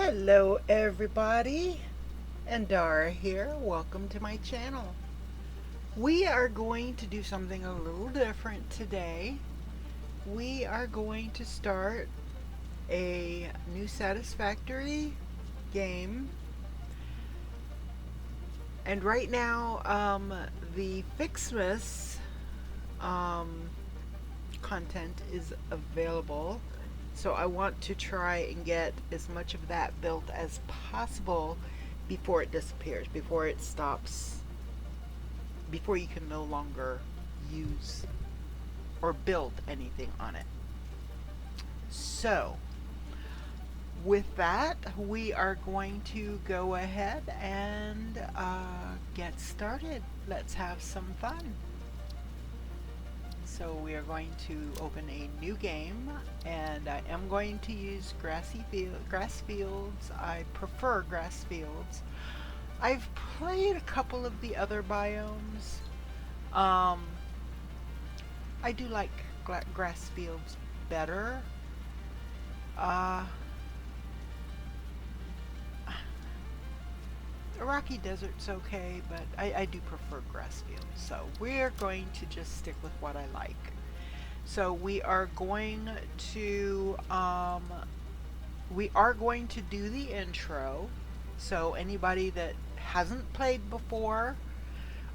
Hello everybody, Andara here. Welcome to my channel. We are going to do something a little different today. We are going to start a new Satisfactory game. And right now, the Fixmas content is available. So I want to try and get as much of that built as possible before it disappears, before it stops, before you can no longer use or build anything on it. So with that, we are going to go ahead and get started. Let's have some fun. So we are going to open a new game, and I am going to use grass fields. I prefer grass fields. I've played a couple of the other biomes. Um, I do like grass fields better. The Rocky Desert's okay, but I do prefer grass fields. So we're going to just stick with what I like. So we are going to do the intro. So anybody that hasn't played before,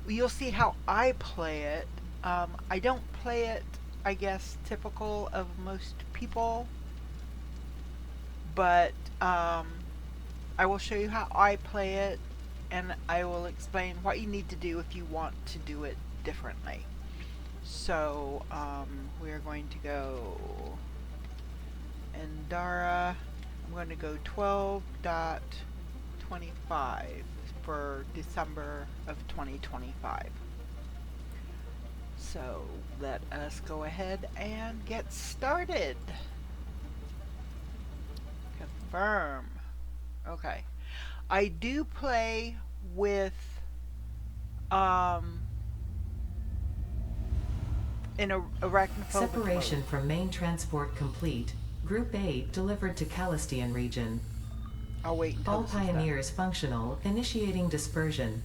you'll see how I play it. I don't play it, I guess, typical of most people, but I will show you how I play it, and I will explain what you need to do if you want to do it differently. So we're going to go Endara. I'm going to go 12.25 for December of 2025. So let us go ahead and get started. Confirm. Okay. I do play with in a arachnophobic Separation mode. from main transport complete. Group A delivered to Calistian region. I'll wait until All this is done. pioneers functional, initiating dispersion.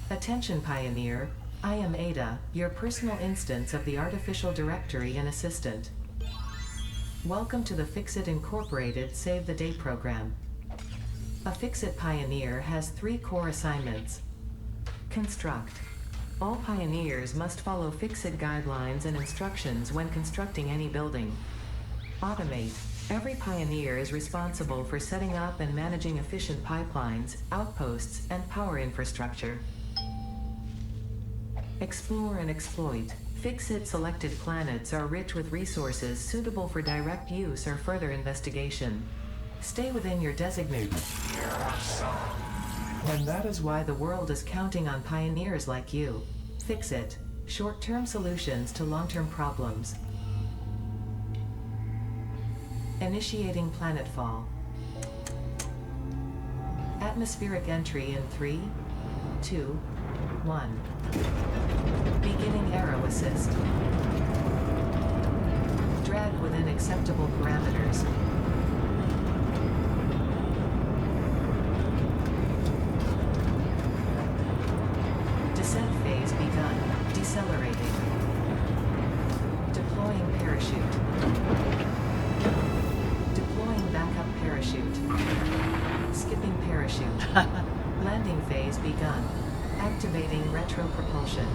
Attention Pioneer, I am Ada, your personal instance of the artificial directory and assistant. Welcome to the Fixit Incorporated Save the Day program. A Fixit Pioneer has 3 core assignments. Construct. All pioneers must follow Fixit guidelines and instructions when constructing any building. Automate. Every pioneer is responsible for setting up and managing efficient pipelines, outposts, and power infrastructure. Explore and exploit. Fixit selected planets are rich with resources suitable for direct use or further investigation. Stay within your designated. And that is why the world is counting on pioneers like you. Fixit. Short-term solutions to long-term problems. Initiating planetfall. Atmospheric entry in 3, 2, 1. Beginning arrow assist. Drag within acceptable parameters. Descent phase begun. Decelerating. Deploying parachute. Deploying backup parachute. Skipping parachute. Landing phase begun. Activating retro propulsion.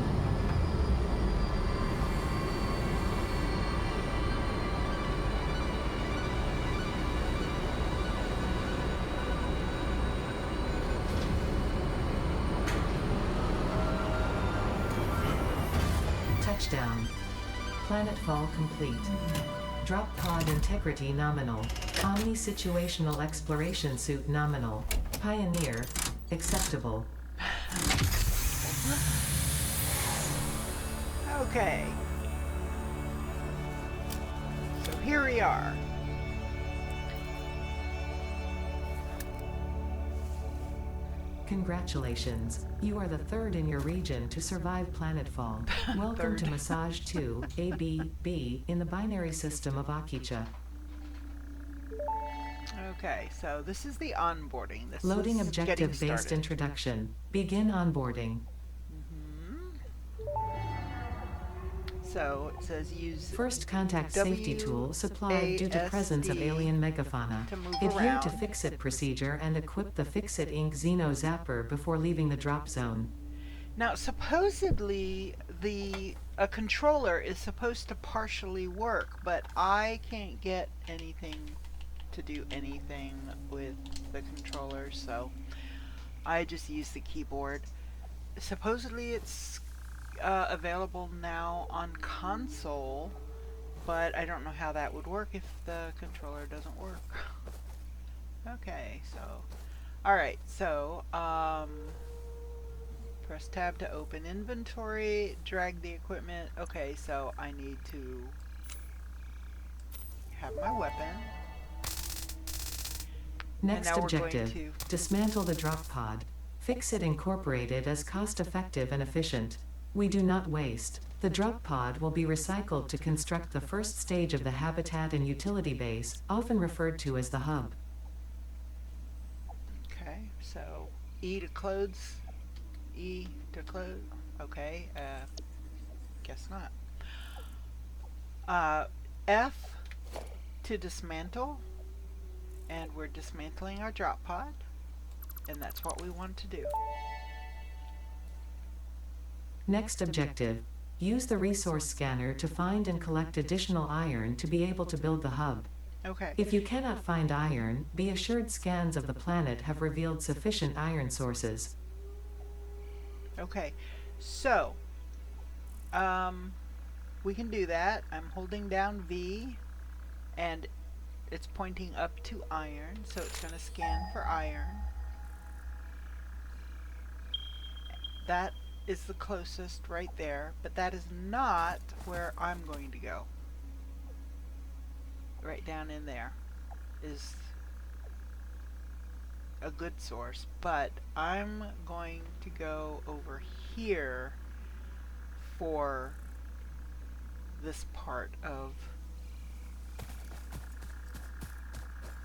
Touchdown. Planetfall complete. Drop pod integrity nominal. Omni-situational exploration suit nominal. Pioneer. Acceptable. Okay. So here we are. Congratulations. You are the third in your region to survive planetfall. Welcome to Massage 2, A, B, B, in the binary system of Akicha. Okay, so this is the onboarding. This Loading is getting objective-based started. introduction. Begin onboarding. hmm So it says use First contact safety tool supplied due to presence of WASD alien megafauna. to move Adhere to around. Fix-It procedure and equip the Fix-It Inc. Xeno Zapper before leaving the drop zone. Now, supposedly the a controller is supposed to partially work, but I can't get anything to do anything with the controller, so I just use the keyboard. Supposedly it's available now on console, but I don't know how that would work if the controller doesn't work. Okay, so alright, so press tab to open inventory, drag the equipment. Okay, so I need to have my weapon. Next and now objective, we're going to dismantle the drop pod. Fix-It Incorporated as cost-effective and efficient. We do not waste. The drop pod will be recycled to construct the first stage of the habitat and utility base, often referred to as the hub. Okay, so E to close, E to close. Okay, guess not. F to dismantle, and we're dismantling our drop pod, and that's what we want to do. Next objective, use the resource scanner to find and collect additional iron to be able to build the hub. Okay. If you cannot find iron, be assured scans of the planet have revealed sufficient iron sources. Okay, so we can do that. I'm holding down V, and it's pointing up to iron, so it's going to scan for iron. That is the closest right there, but that is not where I'm going to go. Right down in there is a good source, but I'm going to go over here for this part of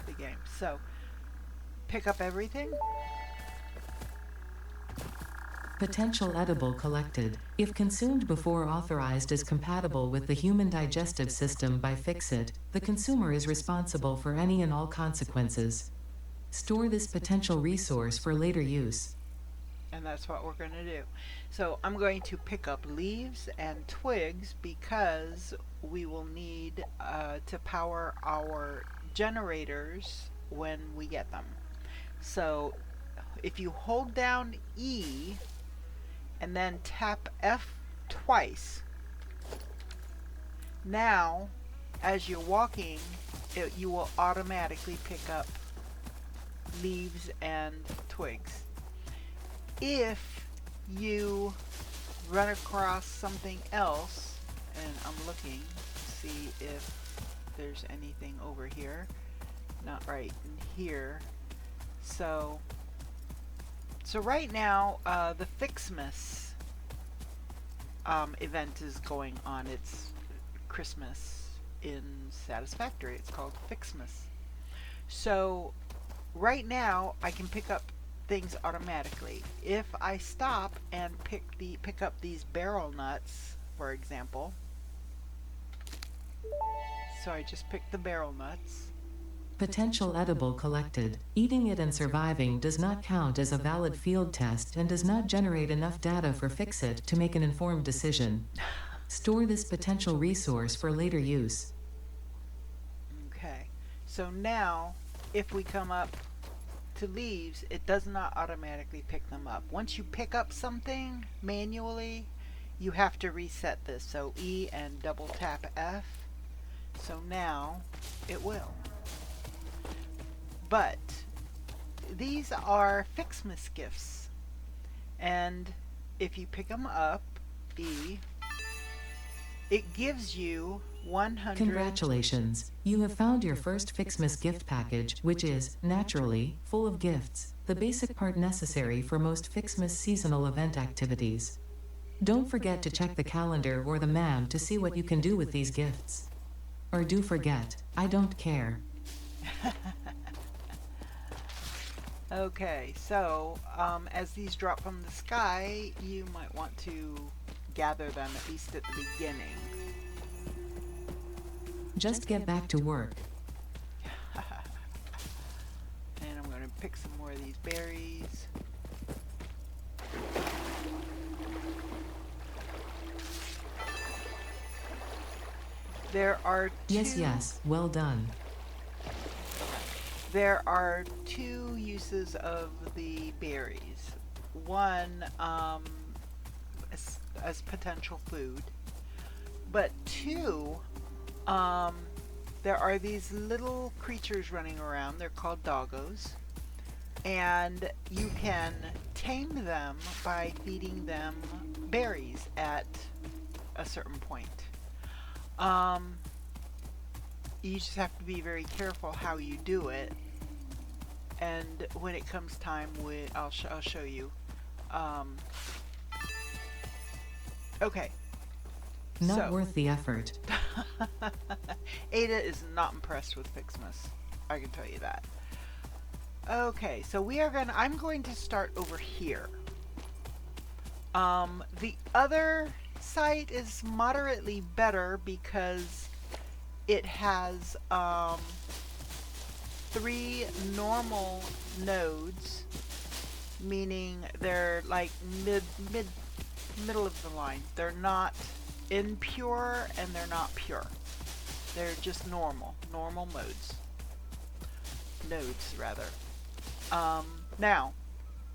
the game. So pick up everything. Potential edible collected. If consumed before authorized as compatible with the human digestive system by Fix-It, the consumer is responsible for any and all consequences. Store this potential resource for later use. And that's what we're going to do. So I'm going to pick up leaves and twigs because we will need to power our generators when we get them. So if you hold down E and then tap F twice, now as you're walking, you will automatically pick up leaves and twigs. If you run across something else, and I'm looking to see if there's anything over here, not right in here. So right now the Fixmas event is going on. It's Christmas in Satisfactory. It's called Fixmas. So right now I can pick up things automatically. If I stop and pick up these barrel nuts, for example, so I just picked the barrel nuts. Potential edible collected. Eating it and surviving does not count as a valid field test and does not generate enough data for Fix-It to make an informed decision. Store this potential resource for later use. Okay, so now if we come up to leaves, it does not automatically pick them up. Once you pick up something manually, you have to reset this. So E and double tap F. So now it will. But these are Fixmas gifts, and if you pick them up, E, it gives you 100. Congratulations, you have found your first Fixmas gift package, which is, naturally, full of gifts, the basic part necessary for most Fixmas seasonal event activities. Don't forget to check the calendar or the map to see what you can do with these gifts. Or do forget, I don't care. Okay, so as these drop from the sky, you might want to gather them at least at the beginning. Just get back to work. And I'm going to pick some more of these berries. There are Yes, yes, well done. There are two uses of the berries. One, as potential food, but two, um, there are these little creatures running around. They're called doggos, and you can tame them by feeding them berries at a certain point. Um, you just have to be very careful how you do it, and when it comes time, I'll show you. Um, okay, Not so worth the effort. Ada is not impressed with Fixmas. I can tell you that. Okay, so I'm going to start over here. The other site is moderately better because it has 3 normal nodes, meaning they're like middle of the line. They're not impure and they're not pure. They're just normal nodes rather. Now,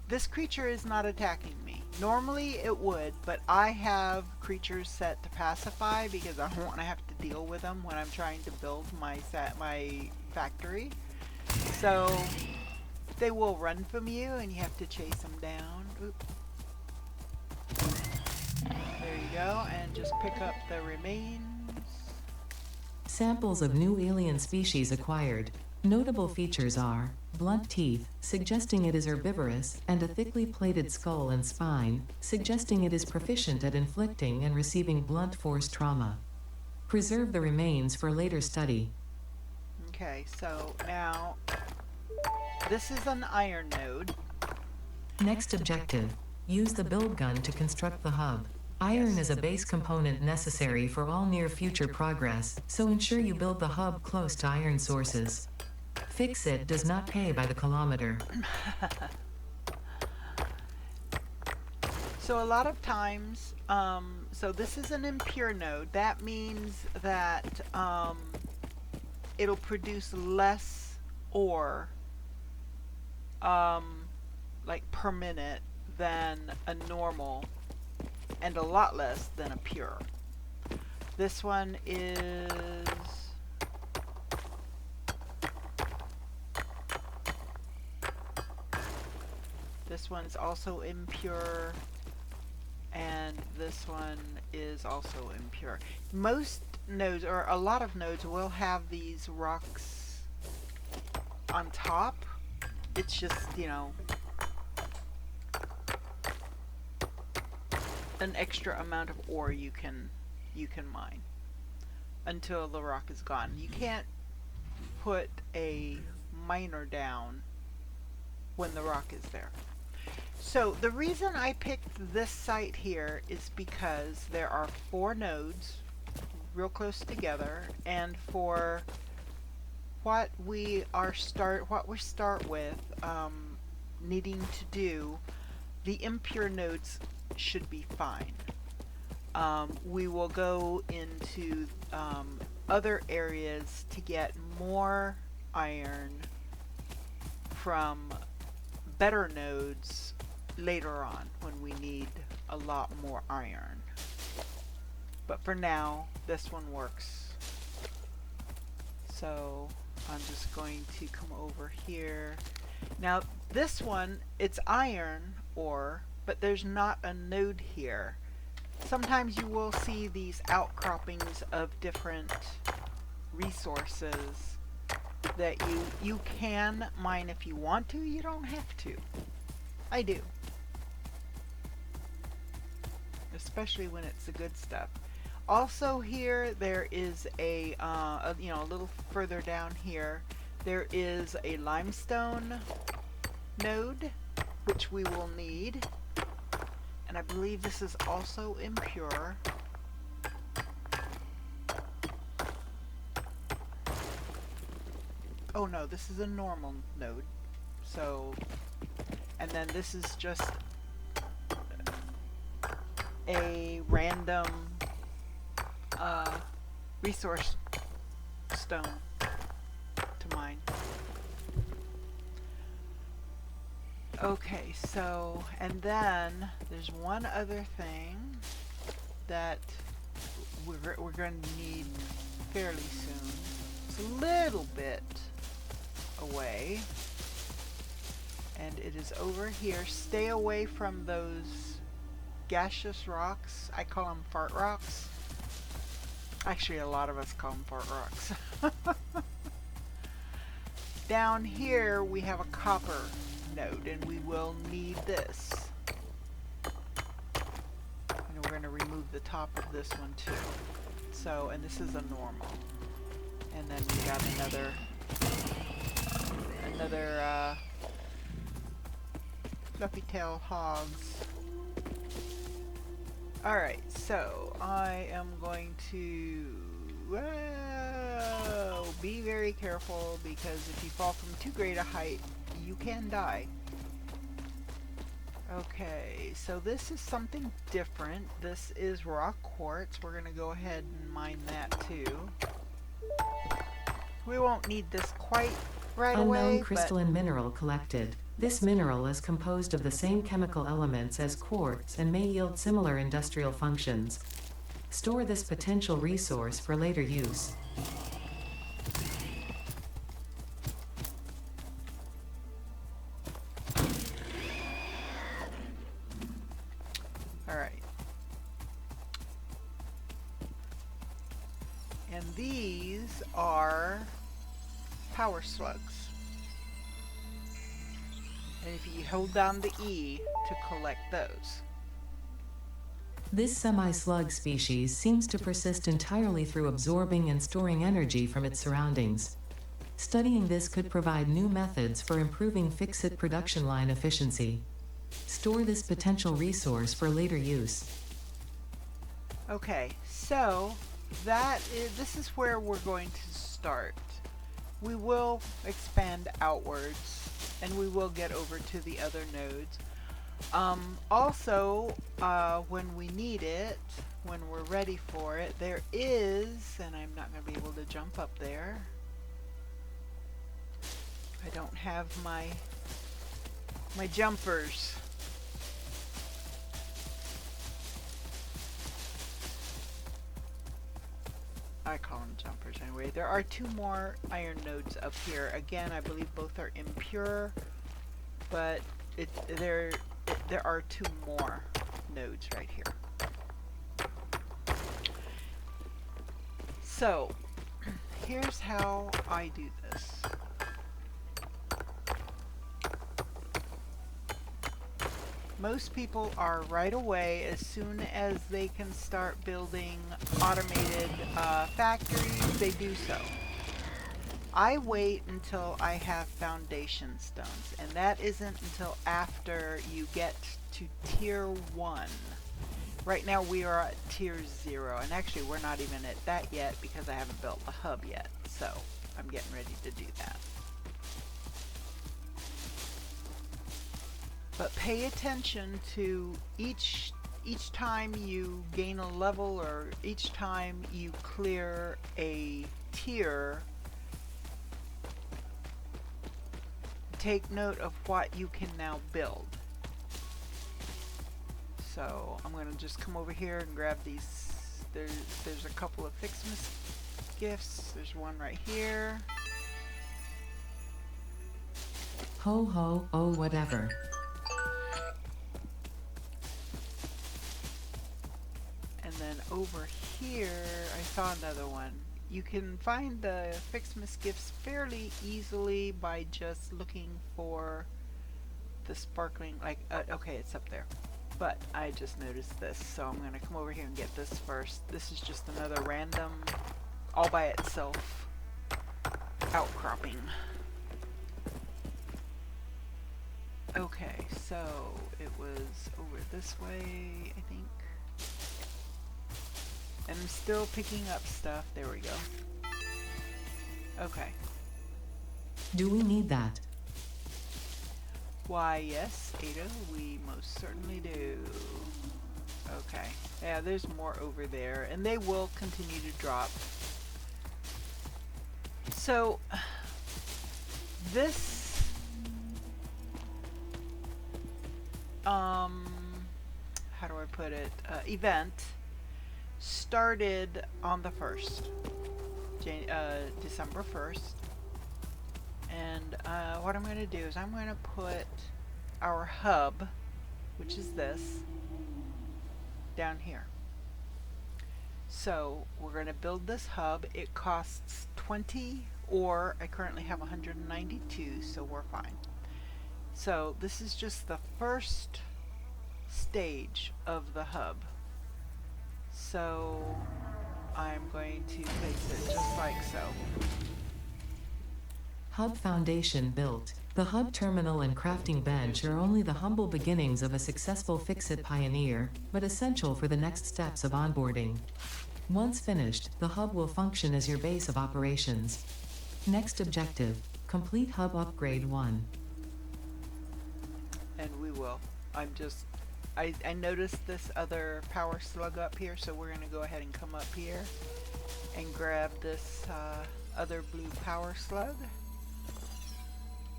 this creature is not attacking me. Normally it would, but I have creatures set to pacify because I don't want to have to deal with them when I'm trying to build my factory. So they will run from you and you have to chase them down. Oop. There you go, and just pick up the remains. Samples of new alien species acquired. Notable features are blunt teeth, suggesting it is herbivorous, and a thickly plated skull and spine, suggesting it is proficient at inflicting and receiving blunt force trauma. Preserve the remains for later study. Okay, so now this is an iron node. Next objective. Use the build gun to construct the hub. Iron is a base component necessary for all near-future progress, so ensure you build the hub close to iron sources. Fix-It does not pay by the kilometer. So a lot of times, so this is an impure node. That means that it'll produce less ore like per minute than a normal, and a lot less than a pure. This one is also impure, and this one is also impure. Most nodes, or a lot of nodes, will have these rocks on top. It's just, you know, an extra amount of ore you can mine until the rock is gone. You can't put a miner down when the rock is there. So the reason I picked this site here is because there are 4 nodes real close together, and for what we start with needing to do, the impure nodes should be fine. We will go into other areas to get more iron from better nodes later on when we need a lot more iron. But for now, this one works. So I'm just going to come over here. Now this one, it's iron ore, but there's not a node here. Sometimes you will see these outcroppings of different resources that you can mine if you want to. You don't have to. I do. Especially when it's the good stuff. Also here there is a little further down here there is a limestone node, which we will need. And I believe this is also impure. Oh no, this is a normal node. So, and then this is just a random resource stone to mine. Okay, so, and then there's one other thing that we're going to need fairly soon. It's a little bit away, and it is over here. Stay away from those gaseous rocks. I call them fart rocks. Actually, a lot of us call them fart rocks. Down here we have a copper node, and we will need this. And we're going to remove the top of this one too. So, and this is a normal. And then we got another fluffy tail hogs. Alright, so I am going to be very careful, because if you fall from too great a height, you can die. Okay, so this is something different. This is rock quartz. We're going to go ahead and mine that too. We won't need this quite right away. Unknown crystalline mineral collected. This mineral is composed of the same chemical elements as quartz and may yield similar industrial functions. Store this potential resource for later use. Alright. And these are power slugs. And if you hold down the E to collect those. This semi-slug species seems to persist entirely through absorbing and storing energy from its surroundings. Studying this could provide new methods for improving fix-it production line efficiency. Store this potential resource for later use. Okay, so this is where we're going to start. We will expand outwards, and we will get over to the other nodes. Also, when we need it, when we're ready for it, there is, and I'm not going to be able to jump up there. I don't have my jumpers. I call them jumpers anyway. There are two more iron nodes up here. Again, I believe both are impure, but there are two more nodes right here. So, here's how I do this. Most people are right away, as soon as they can start building automated factories, they do so. I wait until I have foundation stones, and that isn't until after you get to tier 1. Right now we are at tier 0, and actually we're not even at that yet because I haven't built the hub yet, so I'm getting ready to do that. But pay attention to each time you gain a level, or each time you clear a tier, take note of what you can now build. So I'm going to just come over here and grab these. There's a couple of Fixmas gifts. There's one right here. Ho ho, oh whatever. And then over here, I saw another one. You can find the Fixmas gifts fairly easily by just looking for the sparkling, okay, it's up there. But I just noticed this, so I'm going to come over here and get this first. This is just another random, all by itself, outcropping. Okay, so it was over this way, I think. And I'm still picking up stuff. There we go. Okay. Do we need that? Why, yes, Ada, we most certainly do. Okay. Yeah, there's more over there, and they will continue to drop. So, this, how do I put it, event started on the 1st, December 1st. And what I'm going to do is I'm going to put our hub, which is this, down here. So we're going to build this hub. It costs 20 ore. I currently have 192, so we're fine. So this is just the first stage of the hub. So I'm going to place it just like so. Hub foundation built. The hub terminal and crafting bench are only the humble beginnings of a successful Fix-It pioneer, but essential for the next steps of onboarding. Once finished, the hub will function as your base of operations. Next objective, complete hub upgrade 1. And we will. I noticed this other power slug up here, so we're going to go ahead and come up here and grab this other blue power slug.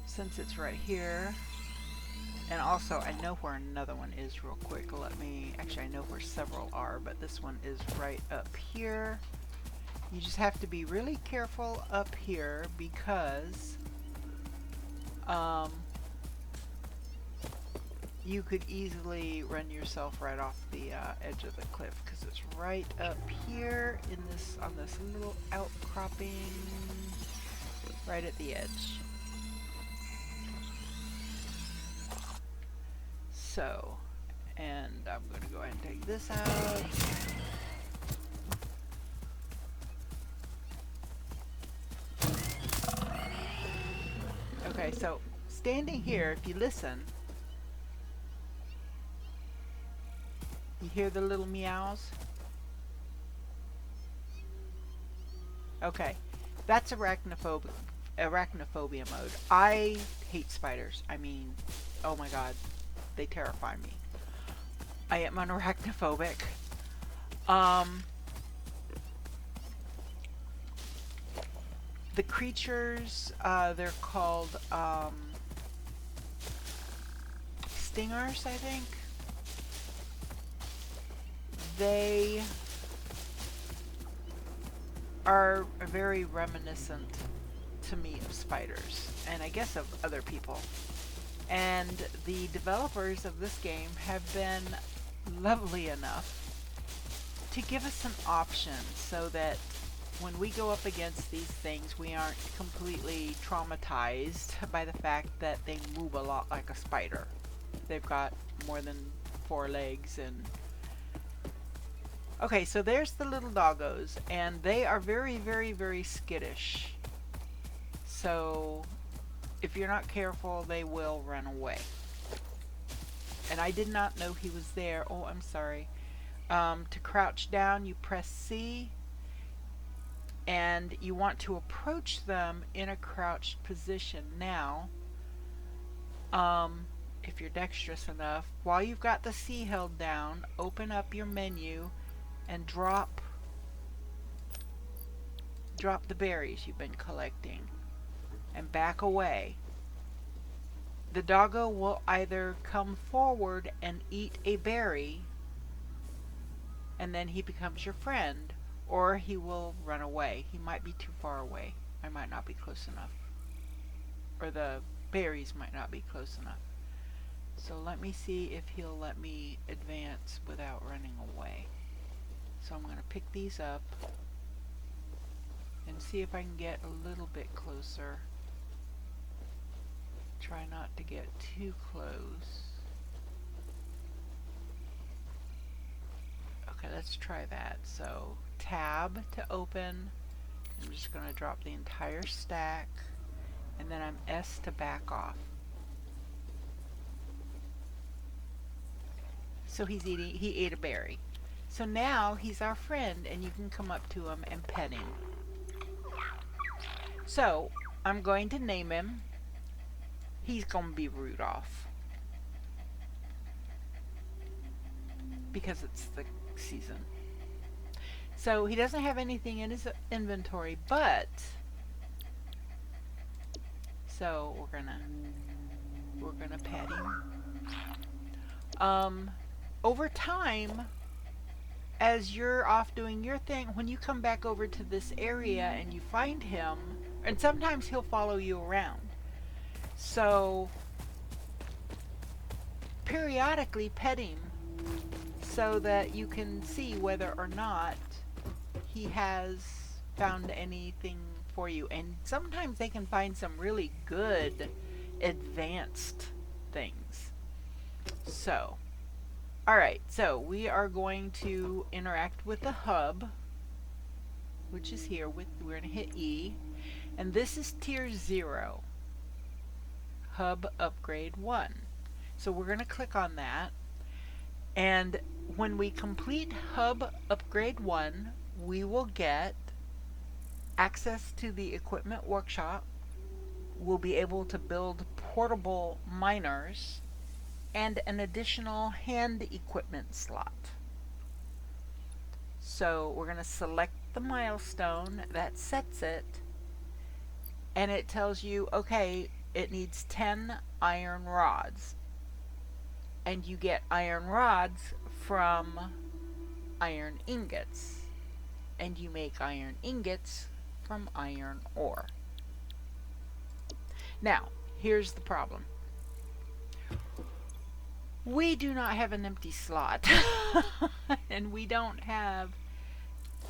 Since it's right here. And also, I know where another one is real quick. Actually, I know where several are, but this one is right up here. You just have to be really careful up here because you could easily run yourself right off the edge of the cliff because it's right up here on this little outcropping right at the edge. So, and I'm going to go ahead and take this out. Okay, so standing here, if you listen, you hear the little meows? Okay, that's arachnophobia mode. I hate spiders. I mean, oh my god. They terrify me. I am an arachnophobic. The creatures, they're called stingers, I think. They are very reminiscent to me of spiders, and I guess of other people. And the developers of this game have been lovely enough to give us an option so that when we go up against these things, we aren't completely traumatized by the fact that they move a lot like a spider. They've got more than 4 legs and... Okay, so there's the little doggos, and they are very, very, very skittish. So if you're not careful, they will run away. And I did not know he was there. Oh, I'm sorry. To crouch down, you press C, and you want to approach them in a crouched position. Now, if you're dexterous enough, while you've got the C held down, open up your menu and drop the berries you've been collecting and back away. The doggo will either come forward and eat a berry and then he becomes your friend, or he will run away. He might be too far away. I might not be close enough. Or the berries might not be close enough. So let me see if he'll let me advance without running away. So I'm going to pick these up and see if I can get a little bit closer. Try not to get too close. Okay, let's try that. So tab to open. I'm just going to drop the entire stack, and then I'm S to back off. So he ate a berry. So now he's our friend and you can come up to him and pet him. So I'm going to name him. He's going to be Rudolph because it's the season. So he doesn't have anything in his inventory, but so we're gonna pet him. Over time, as you're off doing your thing, when you come back over to this area and you find him, and sometimes he'll follow you around. So periodically pet him so that you can see whether or not he has found anything for you. And sometimes they can find some really good advanced things. So, alright, so we are going to interact with the hub, which is here. We're going to hit E. And this is tier 0. Hub upgrade 1. So we're going to click on that. And when we complete hub upgrade 1, we will get access to the equipment workshop. We'll be able to build portable miners and an additional hand equipment slot. So we're going to select the milestone that sets it, and it tells you, okay, it needs 10 iron rods. And you get iron rods from iron ingots. And you make iron ingots from iron ore. Now, here's the problem. We do not have an empty slot. And we don't have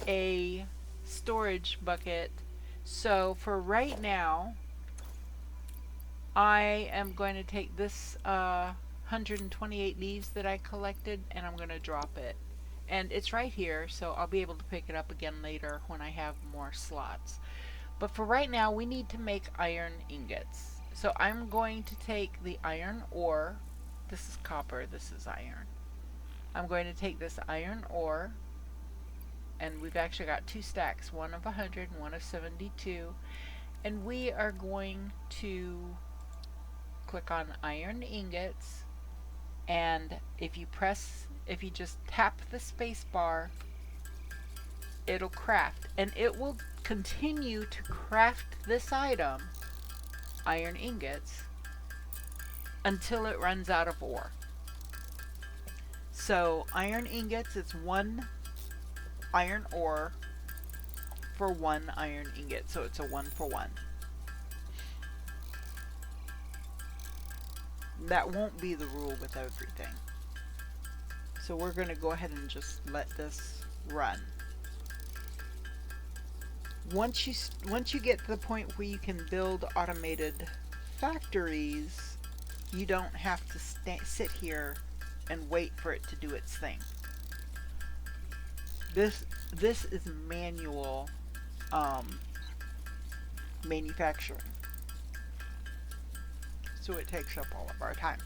a storage bucket. So for right now, I am going to take this 128 leaves that I collected and I'm going to drop it. And it's right here, so I'll be able to pick it up again later when I have more slots. But for right now, we need to make iron ingots. So I'm going to take the iron ore. This is copper, this is iron. I'm going to take this iron ore, and we've actually got 2 stacks, one of 100 and one of 72. And we are going to click on iron ingots, and if you just tap the space bar, it'll craft, and it will continue to craft this item, iron ingots, until it runs out of ore. So iron ingots, it's 1 iron ore for 1 iron ingot, so it's a 1 for 1. That won't be the rule with everything. So we're going to go ahead and just let this run. Once you get to the point where you can build automated factories, you don't have to sit here and wait for it to do its thing. This is manual manufacturing. So it takes up all of our time.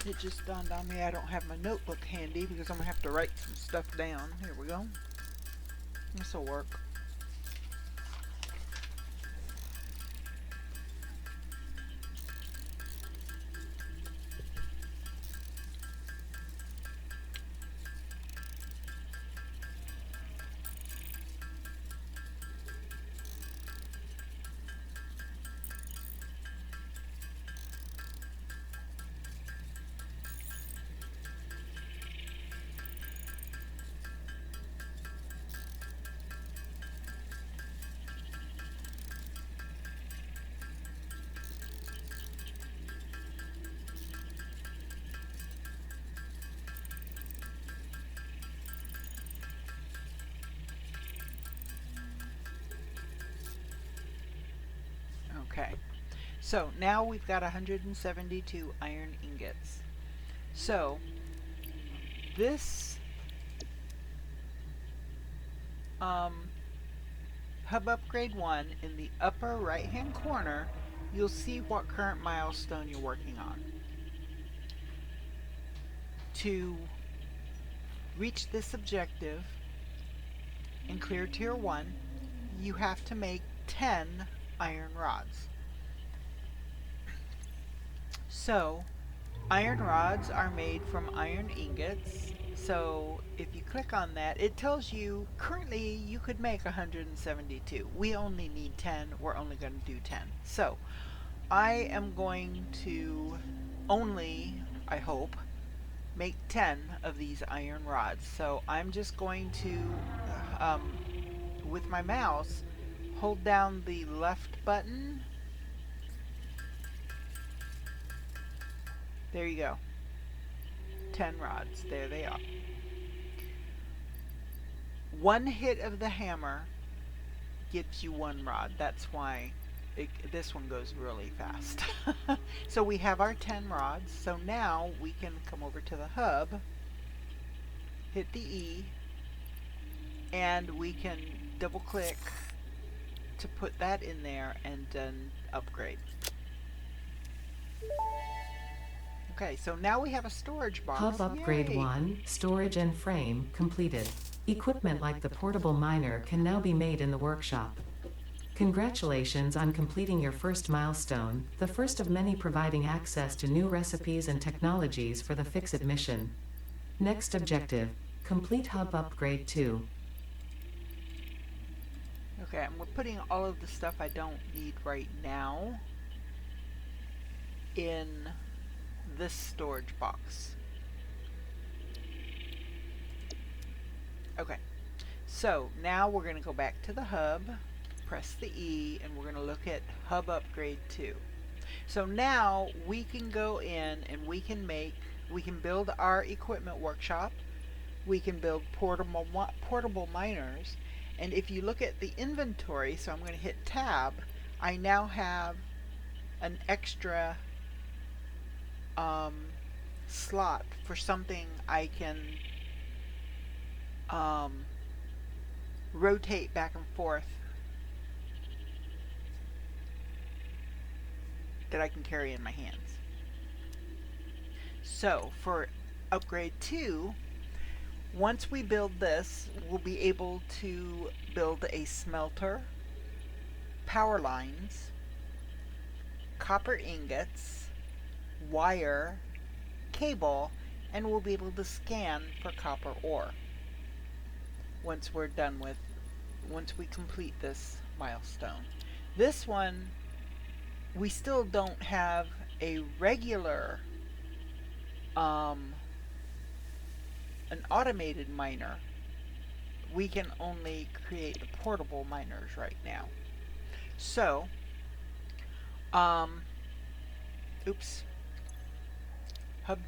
It just dawned on me I don't have my notebook handy because I'm going to have to write some stuff down. Here we go. This will work. So now we've got 172 iron ingots. So this Hub Upgrade 1, in the upper right hand corner, you'll see what current milestone you're working on. To reach this objective and clear Tier 1, you have to make 10 iron rods. So, iron rods are made from iron ingots. So if you click on that, it tells you currently you could make 172. We only need 10. We're only going to do 10. So I am going to only, I hope, make 10 of these iron rods. So I'm just going to, with my mouse, hold down the left button. There you go. 10 rods. There they are. One hit of the hammer gives you one rod. That's why this one goes really fast. So we have our 10 rods. So now we can come over to the hub, hit the E, and we can double click to put that in there and then upgrade. Okay, so now we have a storage box. Hub Upgrade Yay. 1, Storage and Frame, completed. Equipment like the portable miner can now be made in the workshop. Congratulations on completing your first milestone, the first of many providing access to new recipes and technologies for the Fix-It mission. Next objective, complete Hub Upgrade 2. Okay, and we're putting all of the stuff I don't need right now in this storage box. Okay, so now we're going to go back to the hub, press the E, and we're going to look at Hub Upgrade 2. So now we can go in and we can build our equipment workshop, we can build portable miners, and if you look at the inventory, so I'm going to hit tab, I now have an extra slot for something I can rotate back and forth that I can carry in my hands. So for upgrade 2, once we build this, we'll be able to build a smelter, power lines, copper ingots, wire, cable, and we'll be able to scan for copper ore once we complete this milestone. This one, we still don't have a regular an automated miner. We can only create the portable miners right now. So Hub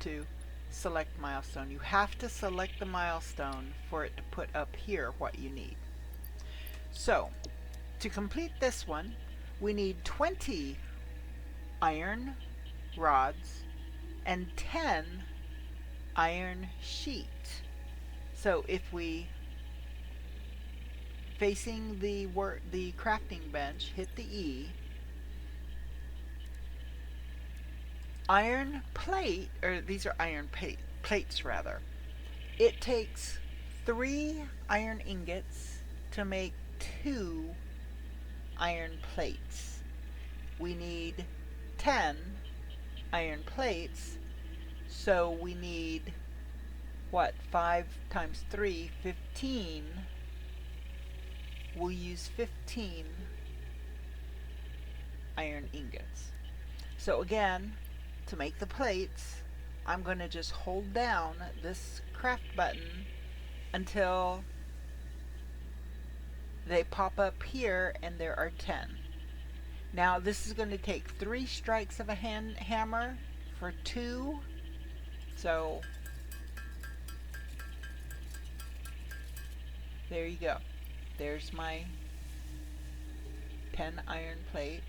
2, select milestone. You have to select the milestone for it to put up here what you need. So, to complete this one, we need 20 iron rods and 10 iron sheet. So if we, facing the crafting bench, hit the E, iron plate, or these are iron plates rather. It takes 3 iron ingots to make 2 iron plates. We need 10 iron plates, so we need, what, 5 times 3, 15. We'll use 15 iron ingots. So again, to make the plates, I'm going to just hold down this craft button until they pop up here and there are 10. Now this is going to take 3 strikes of a hammer for 2. So there you go. There's my 10 iron plate.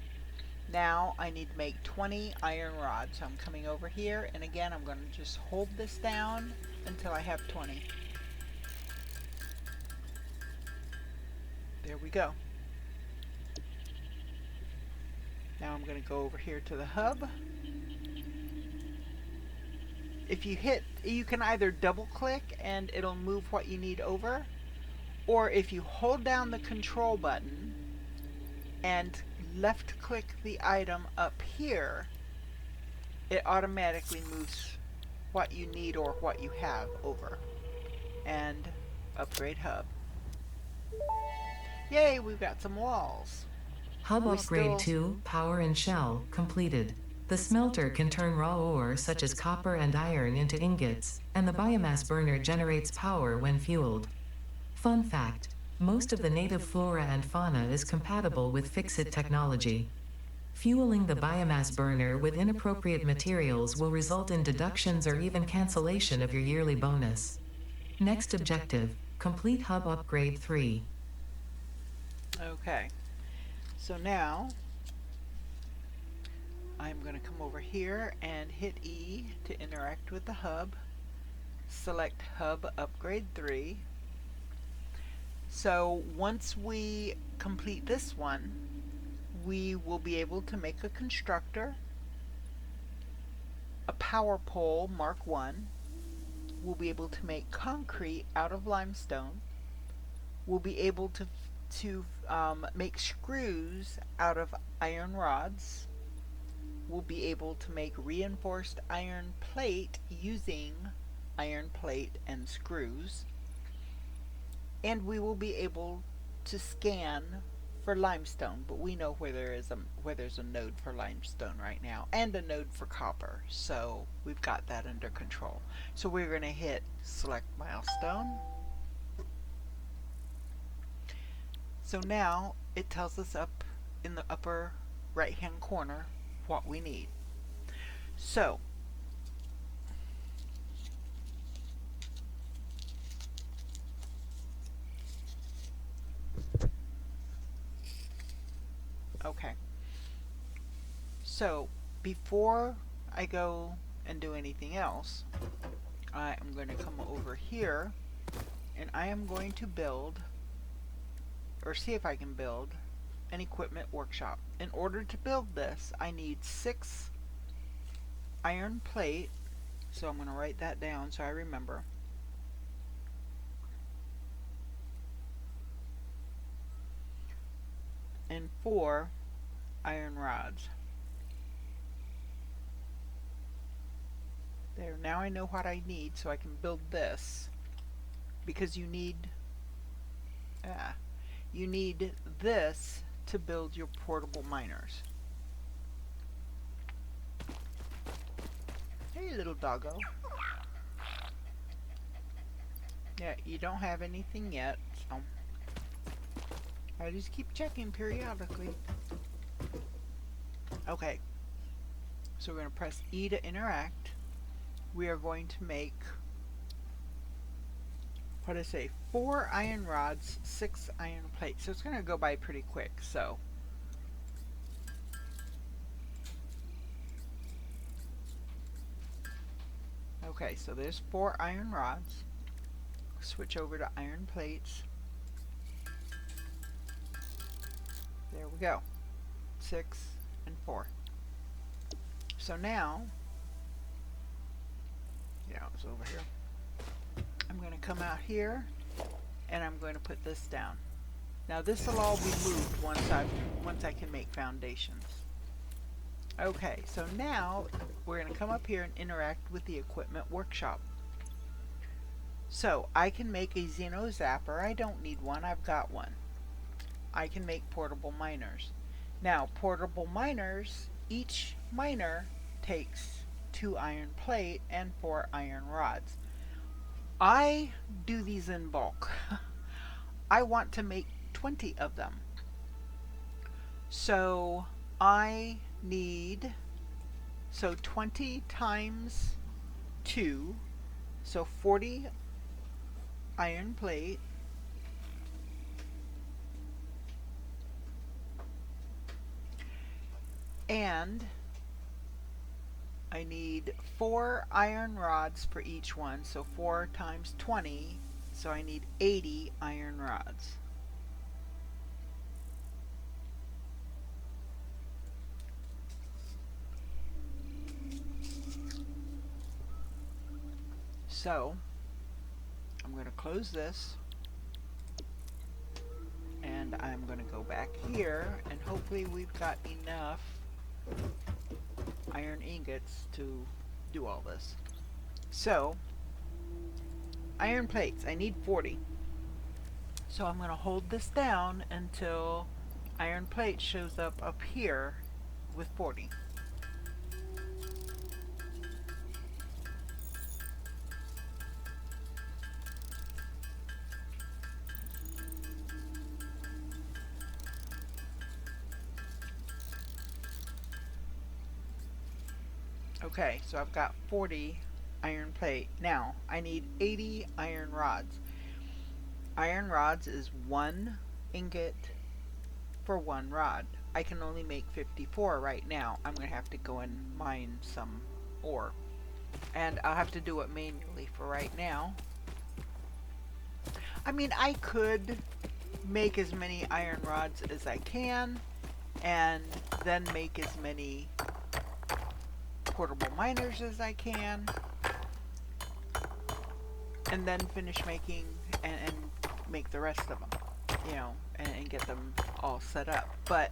Now I need to make 20 iron rods. So I'm coming over here, and again I'm going to just hold this down until I have 20. There we go. Now I'm going to go over here to the hub. If you hit, you can either double click and it'll move what you need over, or if you hold down the control button and left click the item up here, it automatically moves what you need or what you have over. And upgrade hub. Yay, we've got some walls. Hub upgrade 2, power and shell, completed. The smelter can turn raw ore such as copper and iron into ingots, and the biomass burner generates power when fueled. Fun fact: most of the native flora and fauna is compatible with Fixit technology. Fueling the biomass burner with inappropriate materials will result in deductions or even cancellation of your yearly bonus. Next objective: complete Hub Upgrade 3. Okay, so now I'm going to come over here and hit E to interact with the hub. Select Hub Upgrade 3. So once we complete this one, we will be able to make a constructor, a power pole Mark 1. We'll be able to make concrete out of limestone. We'll be able to make screws out of iron rods. We'll be able to make reinforced iron plate using iron plate and screws. And we will be able to scan for limestone, but we know where there's a node for limestone right now and a node for copper, so we've got that under control. So we're going to hit select milestone. So now it tells us up in the upper right hand corner what we need. So okay, so before I go and do anything else, I am going to come over here and I am going to build, or see if I can build, an equipment workshop. In order to build this, I need 6 iron plate, so I'm going to write that down so I remember. And 4 iron rods. There, now I know what I need so I can build this, because you need this to build your portable miners. Hey little doggo. Yeah, you don't have anything yet, so I just keep checking periodically. Okay, so we're going to press E to interact. We are going to make, what did I say, 4 iron rods, 6 iron plates. So it's going to go by pretty quick. So okay, so there's 4 iron rods. Switch over to iron plates. There we go. 6 and 4. So now, yeah, it's over here. I'm going to come out here and I'm going to put this down. Now this will all be moved once I can make foundations. Okay, so now we're going to come up here and interact with the equipment workshop. So I can make a Xeno Zapper. I don't need one, I've got one. I can make portable miners. Now portable miners, each miner takes 2 iron plate and 4 iron rods. I do these in bulk. I want to make 20 of them. So I need, 20 times 2, so 40 iron plate, And I need 4 iron rods for each one, so 4 times 20, so I need 80 iron rods. So I'm going to close this, and I'm going to go back here, and hopefully we've got enough iron ingots to do all this. So iron plates, I need 40. So I'm going to hold this down until iron plate shows up here with 40. Okay, so I've got 40 iron plate. Now, I need 80 iron rods. Iron rods is 1 ingot for 1 rod. I can only make 54 right now. I'm going to have to go and mine some ore. And I'll have to do it manually for right now. I mean, I could make as many iron rods as I can, and then make as many portable miners as I can, and then finish making and make the rest of them, you know, and get them all set up. But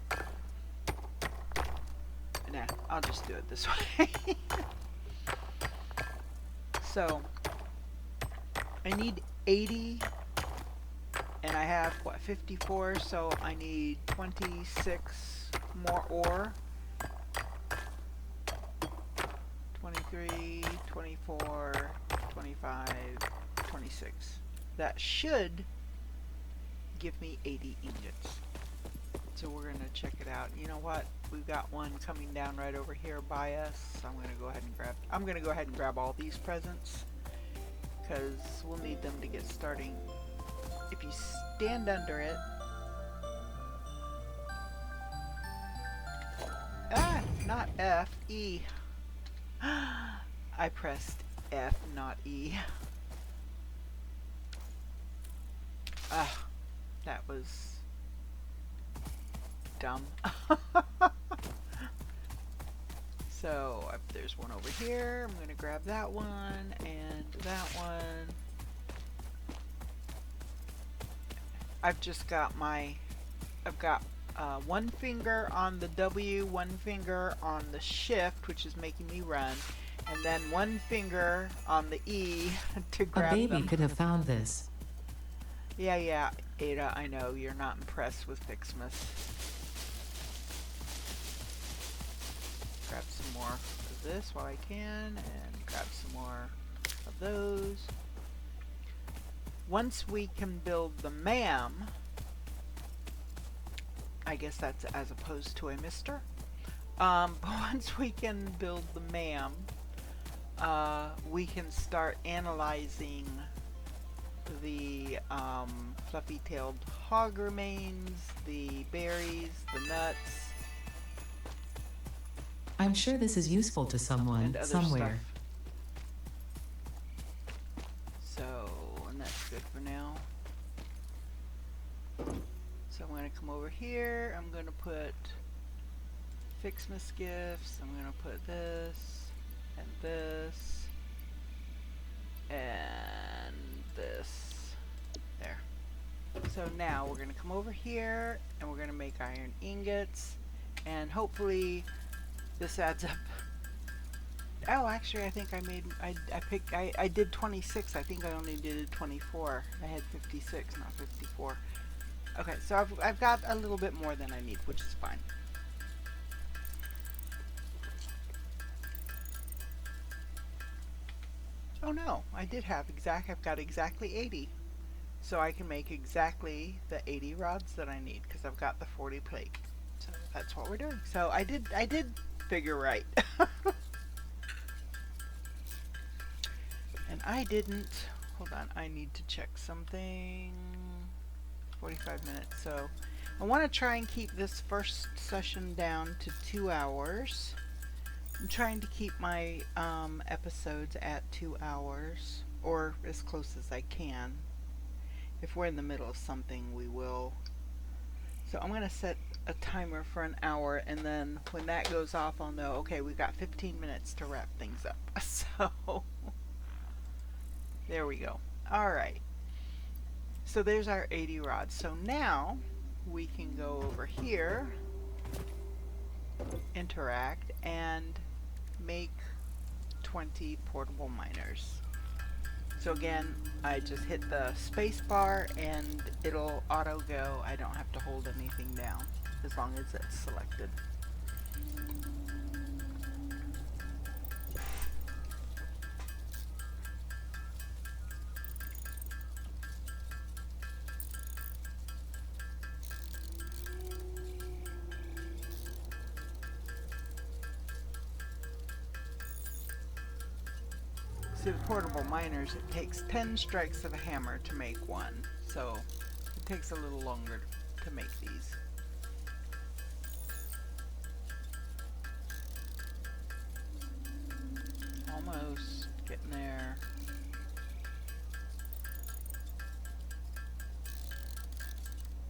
nah, I'll just do it this way. So I need 80, and I have what, 54, so I need 26 more ore. 23, 24, 25, 26. That should give me 80 ingots. So we're going to check it out. You know what? We've got one coming down right over here by us. So I'm going to go ahead and grab all these presents, because we'll need them to get starting. If you stand under it. Ah, not F, E. I pressed F, not E. Ah, that was dumb. So there's one over here. I'm going to grab that one and that one. I've got one finger on the W, one finger on the shift, which is making me run, and then one finger on the E to grab them. A baby could have found this. Yeah, Ada, I know you're not impressed with Fixmas. Grab some more of this while I can, and grab some more of those. Once we can build the ma'am, I guess that's as opposed to a mister. But once we can build the ma'am, we can start analyzing the fluffy-tailed hog remains, the berries, the nuts. I'm sure this is useful to someone somewhere. So, and that's good for now. So I'm going to come over here. I'm going to put Fixmas gifts. I'm going to put this and this and this. There. So now we're going to come over here and we're going to make iron ingots, and hopefully this adds up. Oh, actually, I think I did 26. I think I only did 24. I had 56, not 54. Okay, so I've got a little bit more than I need, which is fine. Oh no, I've got exactly 80. So I can make exactly the 80 rods that I need, because I've got the 40 plate. So that's what we're doing. So I did figure right. And I didn't, hold on, I need to check something. 45 minutes, so I want to try and keep this first session down to 2 hours. I'm trying to keep my episodes at 2 hours, or as close as I can. If we're in the middle of something, we will. So I'm going to set a timer for an hour, and then when that goes off, I'll know, okay, we've got 15 minutes to wrap things up. So there we go. All right. So there's our 80 rods. So now we can go over here, interact, and make 20 portable miners. So again, I just hit the space bar and it'll auto go. I don't have to hold anything down as long as it's selected. See, the portable miners, it takes 10 strikes of a hammer to make one. So it takes a little longer to make these. Almost getting there.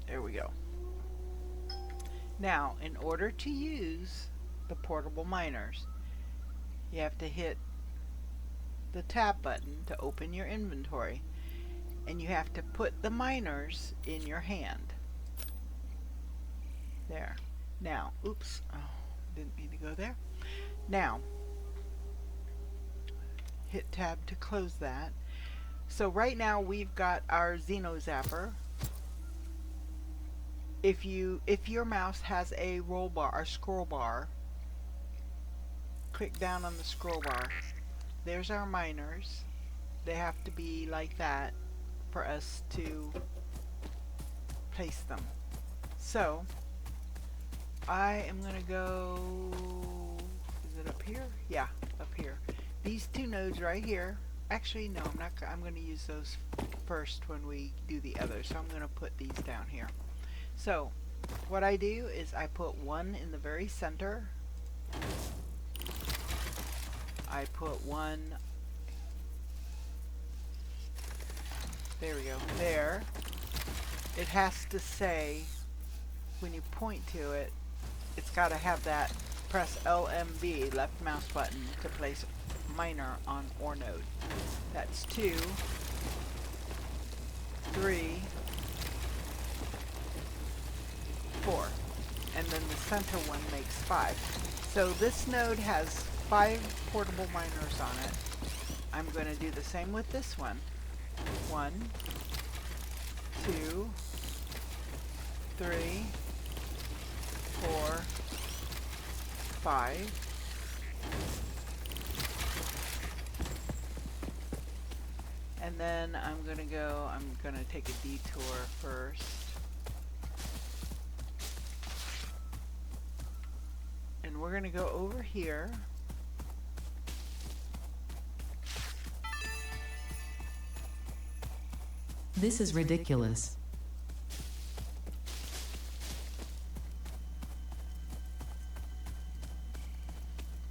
There we go. Now, in order to use the portable miners, you have to hit the tab button to open your inventory, and you have to put the miners in your hand. There. Now, oops, oh, didn't mean to go there. Now, hit tab to close that. So right now we've got our Xeno Zapper. If your mouse has a roll bar or scroll bar, click down on the scroll bar. There's our miners. They have to be like that for us to place them. So I am gonna go, is it up here? Yeah, up here. These two nodes right here. Actually, no, I'm gonna use those first when we do the other. So I'm gonna put these down here. So what I do is I put one in the very center. I put one, there we go, there. It has to say, when you point to it, it's got to have that, press LMB, left mouse button, to place miner on OR node. That's 2, 3, 4. And then the center one makes 5. So this node has 5 portable miners on it. I'm going to do the same with this one. 1, 2, 3, 4, 5. And then I'm going to take a detour first. And we're going to go over here. This is ridiculous.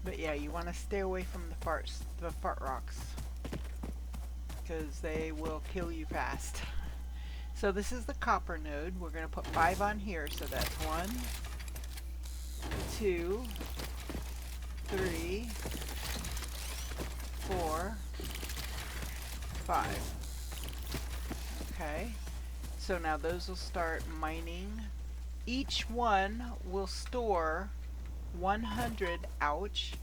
But yeah, you want to stay away from the fart rocks, because they will kill you fast. So this is the copper node. We're going to put 5 on here, so that's 1, 2, 3, 4, 5. Okay, so now those will start mining. Each one will store 100, ouch,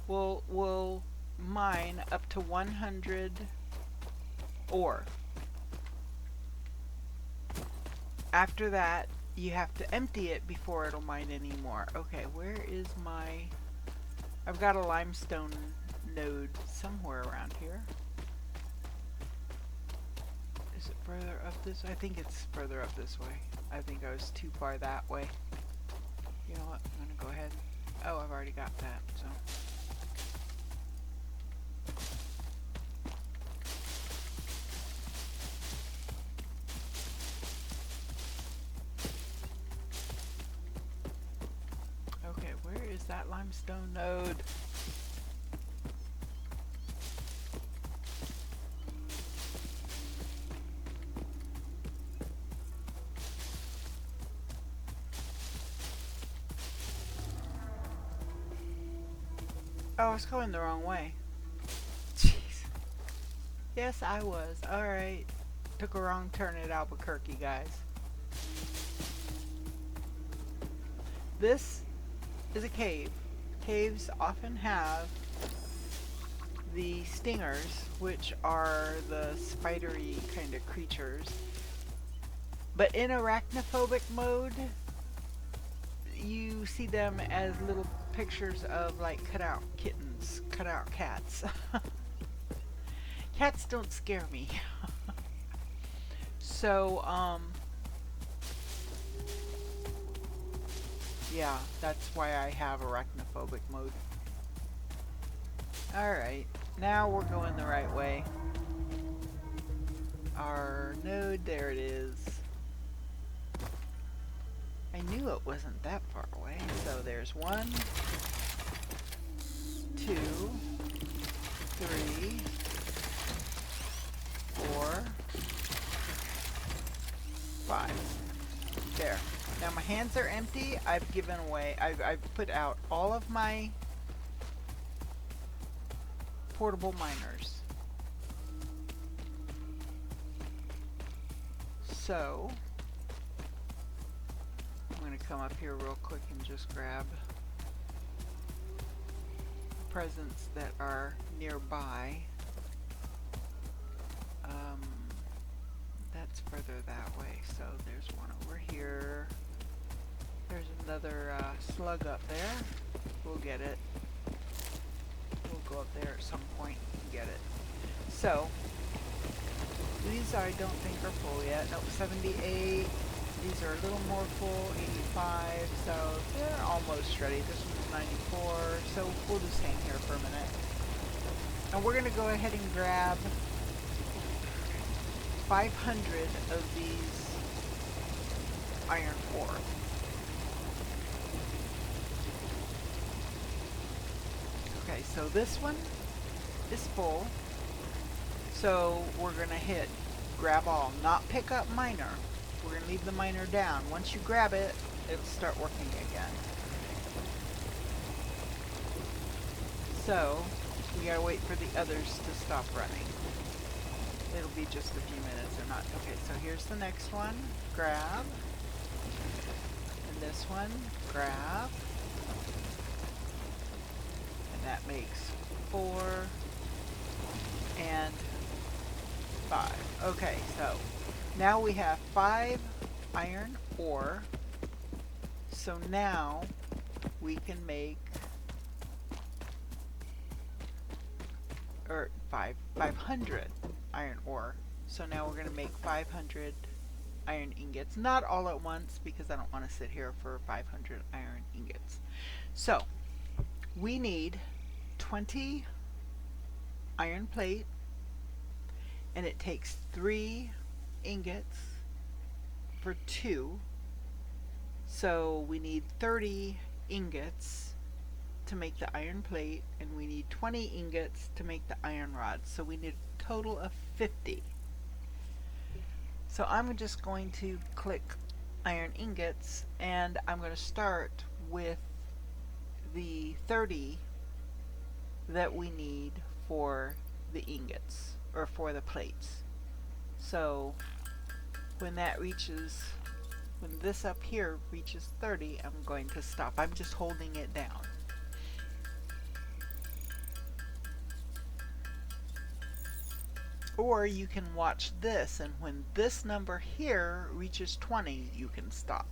will mine up to 100 ore. After that, you have to empty it before it'll mine anymore. Okay, where is my... I've got a limestone node somewhere around here. Is it further up this? I think it's further up this way. I think I was too far that way. You know what? I'm gonna go ahead. Oh, I've already got that, so. that limestone node. Oh, I was going the wrong way. Jeez. Yes, I was. Alright. Took a wrong turn at Albuquerque, guys. This is a cave. Caves often have the stingers, which are the spidery kind of creatures. But in arachnophobic mode, you see them as little pictures of like cut out kittens, cut out cats. Cats don't scare me. So, yeah, that's why I have arachnophobic mode. Alright, now we're going the right way. Our node, there it is. I knew it wasn't that far away. So there's 1, 2, 3, 4, 5. There. Now my hands are empty. I've given away, I've put out all of my portable miners. So I'm going to come up here real quick and just grab presents that are nearby. That's further that way. So there's one over here. There's another slug up there. We'll get it. We'll go up there at some point and get it. So these I don't think are full yet. Nope, 78. These are a little more full, 85. So they're almost ready. This one's 94. So we'll just hang here for a minute. And we're going to go ahead and grab 500 of these iron ore. Okay, so this one is full. So we're going to hit grab all, not pick up miner. We're going to leave the miner down. Once you grab it, it'll start working again. So we got to wait for the others to stop running. It'll be just a few minutes or not. Okay, so here's the next one. Grab. And this one, grab. And that makes 4 and 5. Okay, so now we have 5 iron ore. So now we can make 500 iron ore. So now we're going to make 500 iron ingots. Not all at once because I don't want to sit here for 500 iron ingots. So we need 20 iron plate, and it takes 3 ingots for 2. So we need 30 ingots to make the iron plate, and we need 20 ingots to make the iron rods. So we need a total of 50. So I'm just going to click iron ingots, and I'm going to start with the 30 that we need for the ingots, or for the plates. So when that reaches, when this up here reaches 30, I'm going to stop. I'm just holding it down. Or you can watch this, and when this number here reaches 20, you can stop.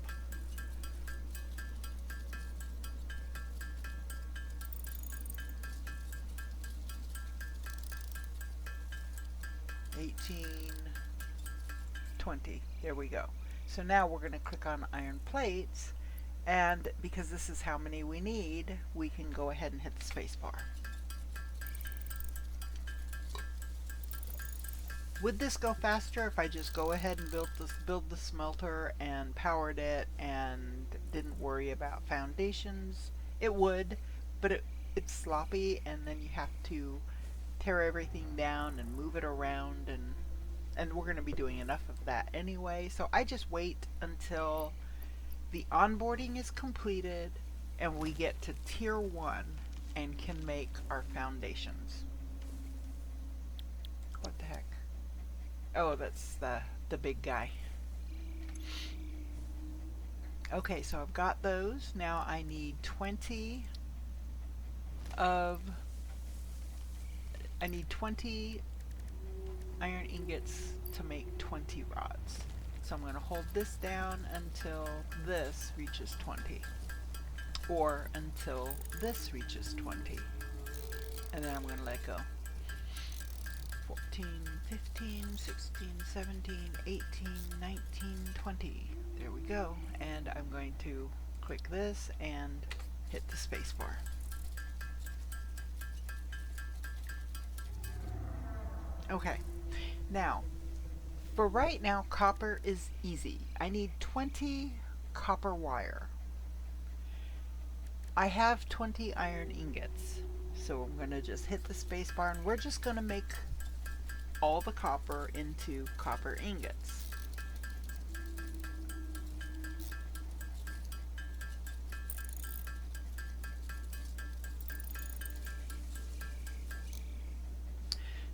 $18.20. There we go. So now we're going to click on iron plates, and because this is how many we need, we can go ahead and hit the space bar. Would this go faster if I just go ahead and build the smelter and powered it and didn't worry about foundations? It would, but it's sloppy, and then you have to tear everything down and move it around, and we're going to be doing enough of that anyway. So I just wait until the onboarding is completed and we get to tier 1 and can make our foundations. What the heck? Oh, that's the big guy. Okay, so I've got those. Now I need 20 of I need 20 iron ingots to make 20 rods. So I'm going to hold this down until this reaches 20, or until this reaches 20, and then I'm going to let go. 14, 15, 16, 17, 18, 19, 20. There we go. And I'm going to click this and hit the space bar. Okay, now for right now, copper is easy. I need 20 copper wire. I have 20 iron ingots, so I'm going to just hit the space bar, and we're just going to make all the copper into copper ingots.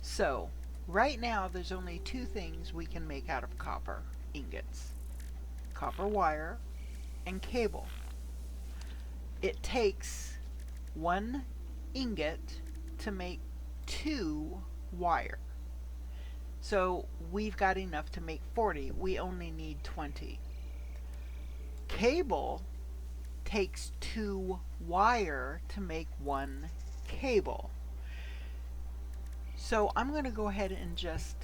So right now there's only two things we can make out of copper ingots: copper wire and cable. It takes one ingot to make 2 wire. So we've got enough to make 40. We only need 20. Cable takes 2 wire to make 1 cable. So I'm going to go ahead and just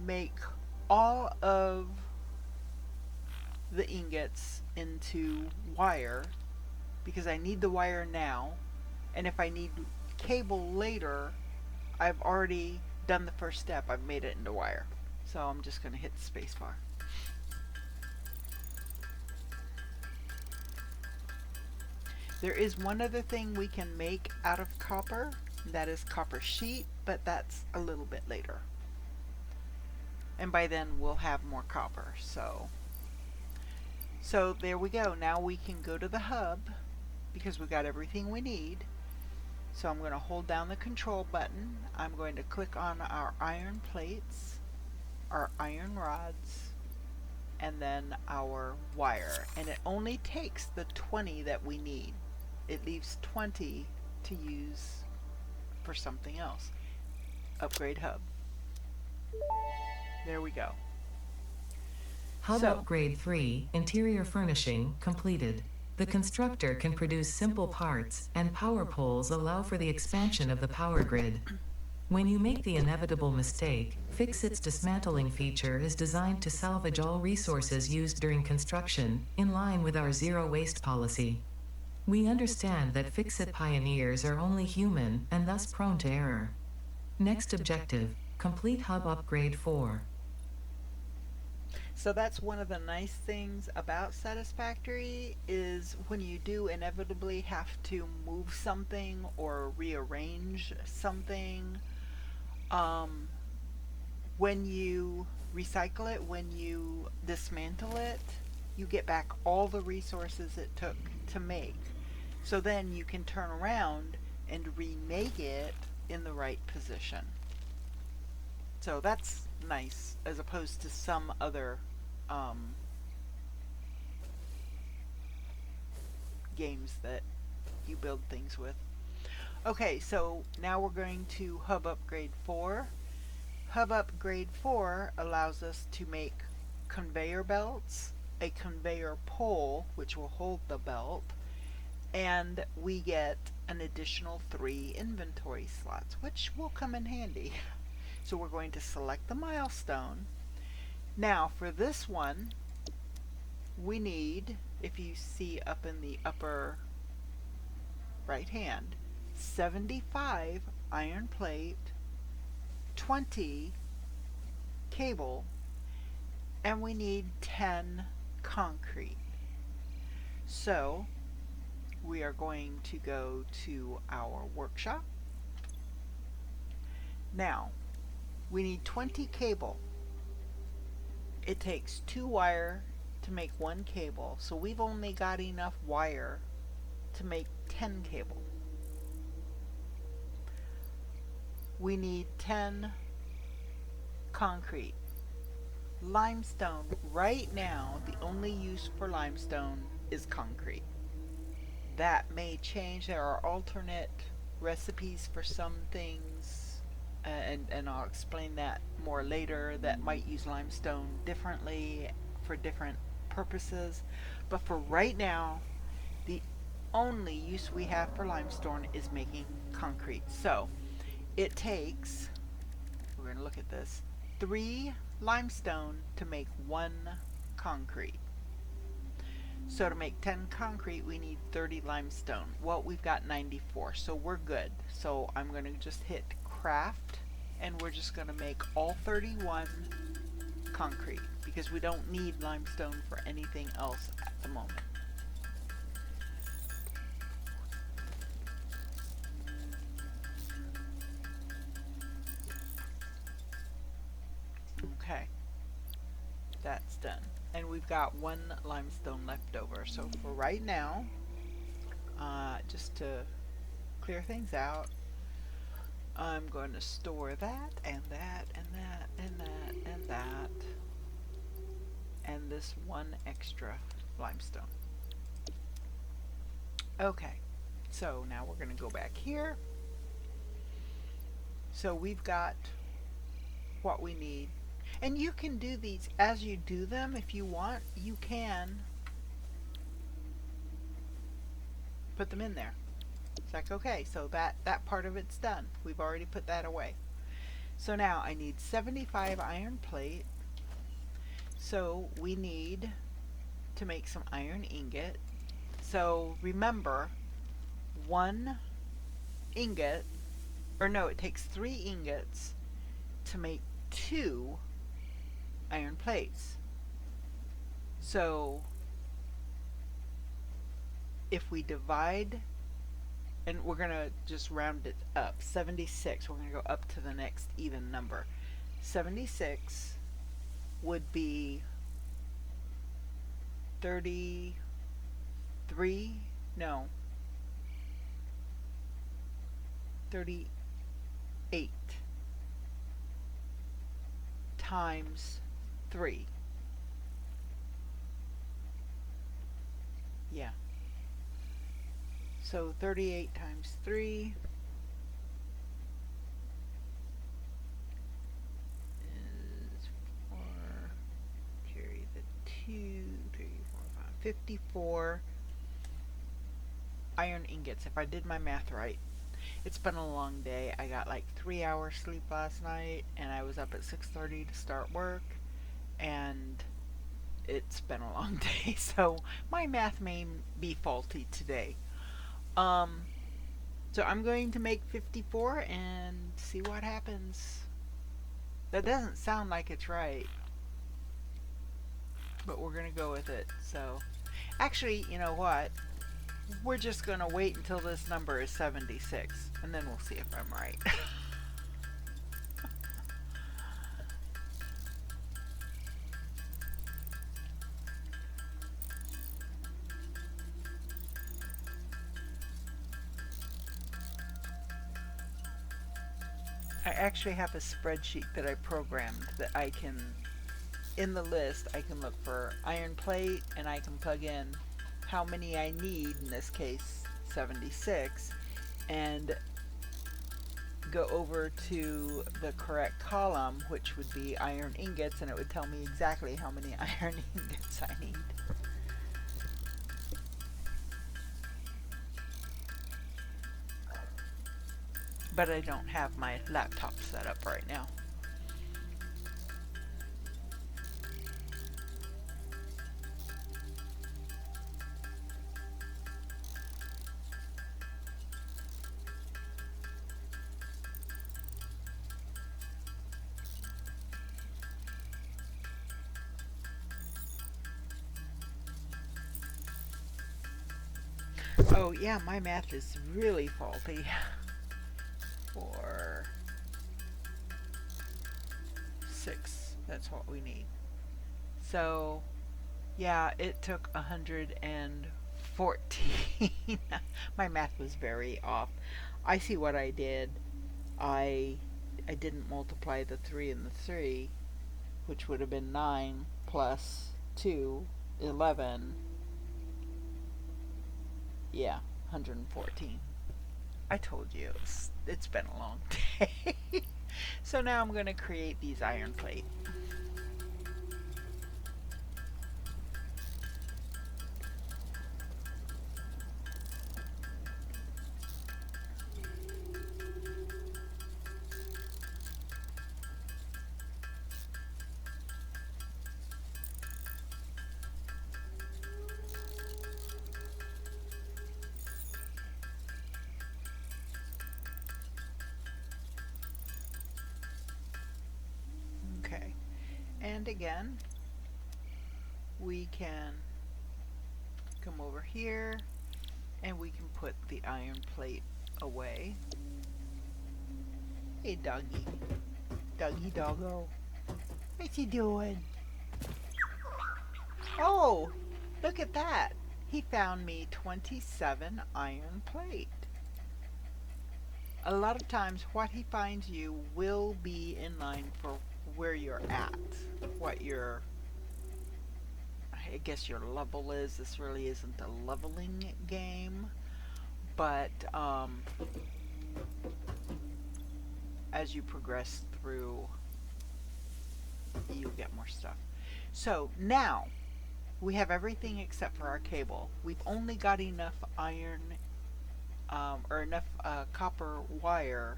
make all of the ingots into wire, because I need the wire now, and if I need cable later, I've already done the first step. I've made it into wire. So I'm just going to hit the space bar. There is one other thing we can make out of copper, that is copper sheet, but that's a little bit later. And by then we'll have more copper. So there we go. Now we can go to the hub because we got everything we need. So I'm going to hold down the control button. I'm going to click on our iron plates, our iron rods, and then our wire. And it only takes the 20 that we need. It leaves 20 to use for something else. Upgrade hub. There we go. Hub Upgrade 3, Interior Furnishing, completed. The constructor can produce simple parts, and power poles allow for the expansion of the power grid. When you make the inevitable mistake, Fix-It's dismantling feature is designed to salvage all resources used during construction, in line with our zero-waste policy. We understand that Fix-It pioneers are only human, and thus prone to error. Next objective, complete Hub Upgrade 4. So that's one of the nice things about Satisfactory, is when you do inevitably have to move something or rearrange something, when you recycle it, when you dismantle it, you get back all the resources it took to make. So then you can turn around and remake it in the right position. So that's nice, as opposed to some other games that you build things with. Okay, so now we're going to Hub Upgrade 4. Hub Upgrade 4 allows us to make conveyor belts, a conveyor pole, which will hold the belt, and we get an additional 3 inventory slots, which will come in handy. So we're going to select the milestone. Now for this one, we need, if you see up in the upper right hand, 75 iron plate, 20 cable, and we need 10 concrete. So we are going to go to our workshop. Now, we need 20 cable. It takes 2 wire to make 1 cable, so we've only got enough wire to make 10 cable. We need 10 concrete. Limestone, right now, the only use for limestone is concrete. That may change. There are alternate recipes for some things, and I'll explain that more later, that might use limestone differently for different purposes. But for right now, the only use we have for limestone is making concrete. So it takes, we're going to look at this, 3 limestone to make 1 concrete. So to make 10 concrete, we need 30 limestone. Well, we've got 94, so we're good. So I'm going to just hit craft, and we're just going to make all 31 concrete, because we don't need limestone for anything else at the moment. Okay, that's done. And we've got 1 limestone left over. So for right now, just to clear things out, I'm going to store that and that and that and that and that and this 1 extra limestone. Okay, so now we're going to go back here. So we've got what we need. And you can do these as you do them if you want. You can put them in there. It's like, okay, so that part of it's done. We've already put that away. So now I need 75 iron plate. So we need to make some iron ingot. So remember, 1 ingot, or no, it takes 3 ingots to make 2 iron plates. So if we divide, and we're going to just round it up, 76, we're going to go up to the next even number. 76 would be 33, no, 38 times 3. Yeah. So 38 times 3 is 4, carry the 2, 3, 4, 5, 54 iron ingots, if I did my math right. It's been a long day. I got like 3 hours sleep last night, and I was up at 6:30 to start work, and it's been a long day, so my math may be faulty today. So I'm going to make 54 and see what happens. That doesn't sound like it's right, but we're gonna go with it. So actually, you know what? We're just gonna wait until this number is 76, and then we'll see if I'm right. I actually have a spreadsheet that I programmed that I can, in the list, I can look for iron plate, and I can plug in how many I need, in this case 76, and go over to the correct column, which would be iron ingots, and it would tell me exactly how many iron ingots I need. But I don't have my laptop set up right now. Oh, yeah, my math is really faulty. 4, 6. That's what we need. So, yeah, it took 114. My math was very off. I see what I did. I I didn't multiply the 3 and the 3, which would have been 9 plus 2, 11. Yeah, 114. I told you it's been a long day. So now I'm going to create these iron plate. Okay. And again, we can come over here and we can put the iron plate away. Hey, doggy. Doggy doggo. What's he doing? Oh, look at that. He found me 27 iron plate. A lot of times what he finds you will be in line for where you're at, what your, I guess your level is. This really isn't a leveling game, but as you progress through, you'll get more stuff. So now we have everything except for our cable. We've only got enough iron or enough copper wire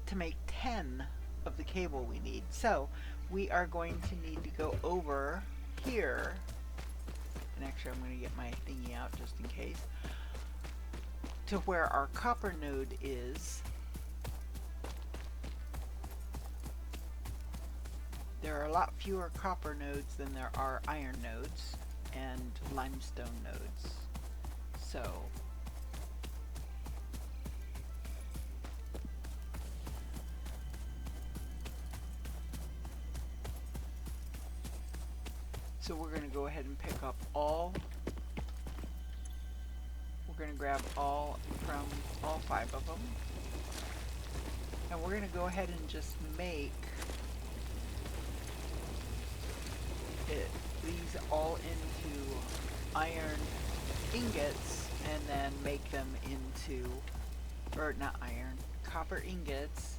to make 10 of the cable we need. So we are going to need to go over here, and actually I'm going to get my thingy out just in case, to where our copper node is. There are a lot fewer copper nodes than there are iron nodes and limestone nodes. So we're going to go ahead and pick up all. We're going to grab all from all 5 of them. And we're going to go ahead and just make these all into iron ingots and then make them into, or not iron, copper ingots,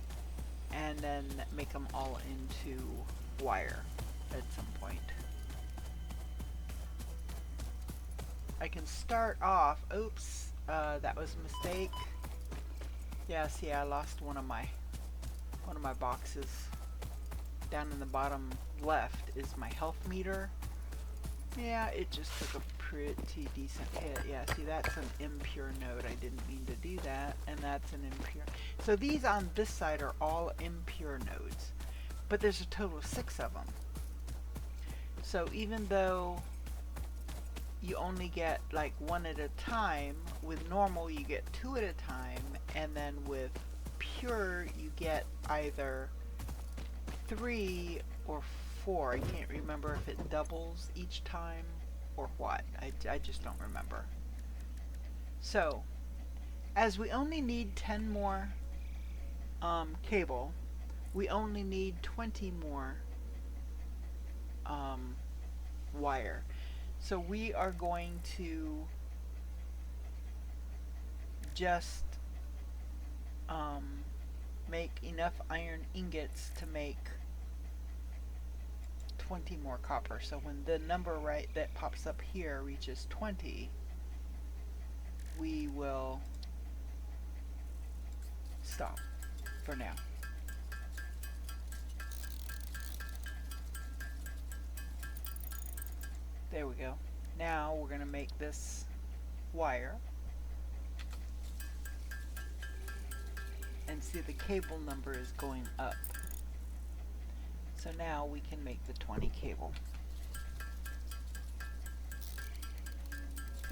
and then make them all into wire at some point. I can start off, oops, that was a mistake. Yeah, see, I lost one of my boxes. Down in the bottom left is my health meter. Yeah, it just took a pretty decent hit. Yeah, see, that's an impure node. I didn't mean to do that, and that's an impure. So these on this side are all impure nodes, but there's a total of 6 of them. So even though you only get like 1 at a time, with normal you get 2 at a time, and then with pure you get either 3 or 4. I can't remember if it doubles each time or what. I just don't remember. So, as we only need 10 more cable, we only need 20 more wire. So we are going to just make enough iron ingots to make 20 more copper. So when the number right that pops up here reaches 20, we will stop for now. There we go. Now we're going to make this wire. And see, the cable number is going up. So now we can make the 20 cable.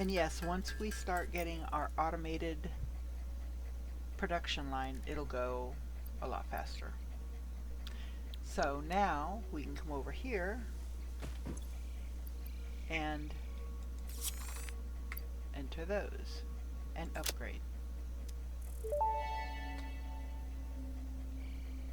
And yes, once we start getting our automated production line, it'll go a lot faster. So now we can come over here and enter those and upgrade.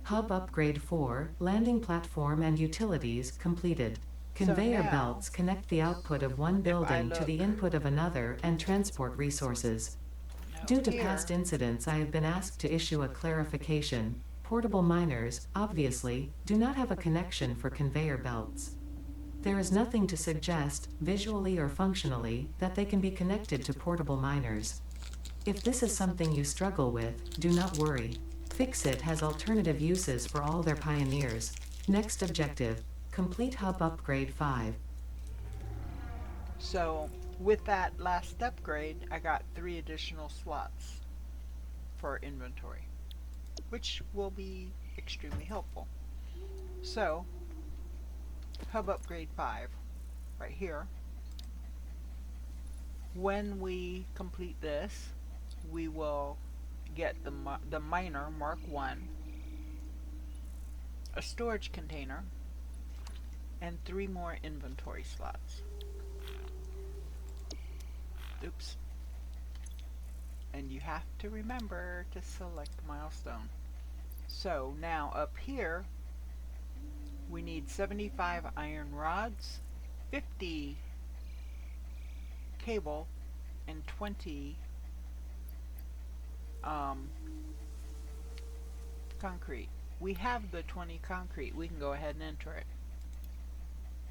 Hub Upgrade 4, Landing Platform and Utilities completed. So Conveyor now, belts connect the output of one if I building to look the input of another and transport resources. now Due to here, past incidents, I have been asked to issue a clarification. Portable miners, obviously, do not have a connection for conveyor belts. There is nothing to suggest, visually or functionally, that they can be connected to portable miners. If this is something you struggle with, do not worry. Fixit has alternative uses for all their pioneers. Next objective, complete Hub Upgrade 5. so with that last upgrade, I got 3 additional slots for inventory, which will be extremely helpful. So, Hub Upgrade 5, right here. When we complete this, we will get the miner Mark 1, a storage container, and 3 more inventory slots. Oops. And you have to remember to select milestone. So now up here, we need 75 iron rods, 50 cable, and 20 concrete. We have the 20 concrete. We can go ahead and enter it.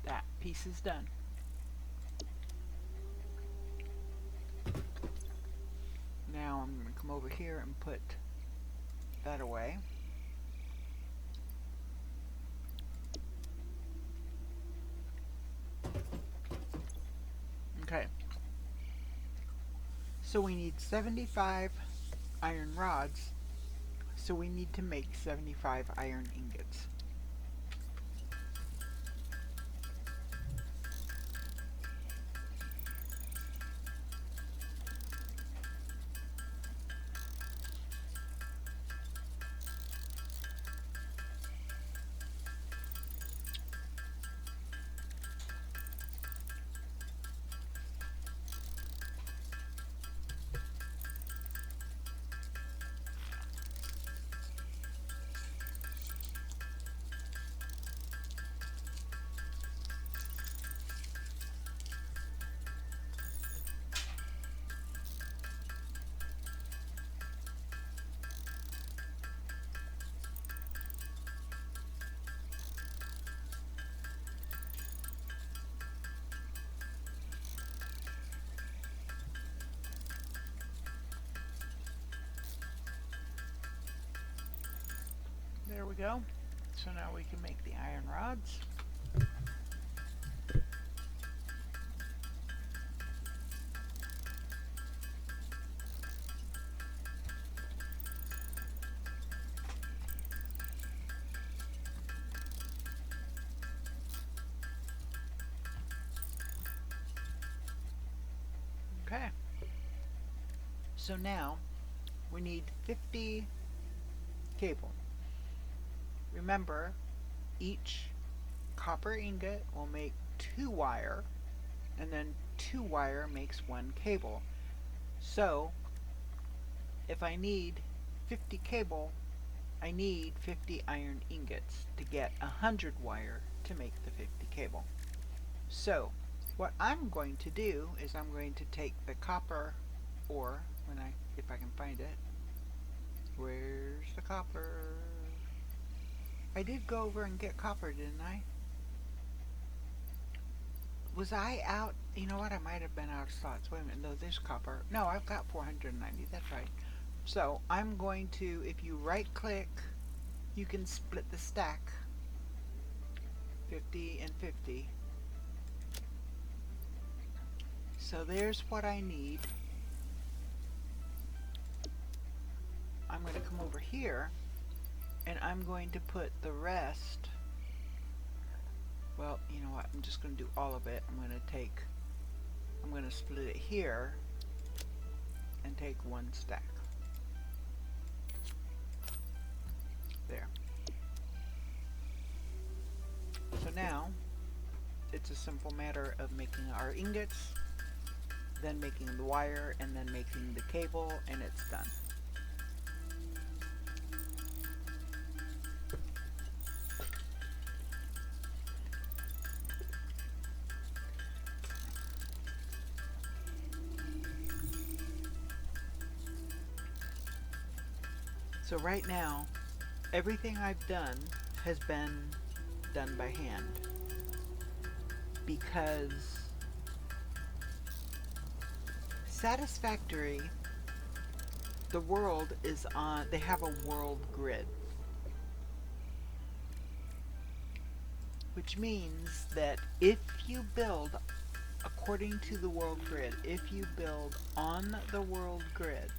That piece is done. Now I'm going to come over here and put that away. Okay. So we need 75 iron rods. So we need to make 75 iron ingots. There we go. So now we can make the iron rods. Okay. So now we need 50 cable. Remember, each copper ingot will make 2 wire, and then 2 wire makes 1 cable. So if I need 50 cable, I need 50 iron ingots to get 100 wire to make the 50 cable. So what I'm going to do is I'm going to take the copper ore, if I can find it. Where's the copper? I did go over and get copper, didn't I? Was I out? You know what? I might have been out of slots. Wait a minute. No, there's copper. No, I've got 490. That's right. So I'm going to, if you right click, you can split the stack. 50 and 50. So there's what I need. I'm going to come over here and I'm going to put the rest. Well, you know what? I'm just going to do all of it. I'm going to take I'm going to split it here and take one stack. There. So now it's a simple matter of making our ingots, then making the wire, and then making the cable, and it's done. So right now, everything I've done has been done by hand because Satisfactory, the world is on, they have a world grid, which means that if you build according to the world grid, if you build on the world grid,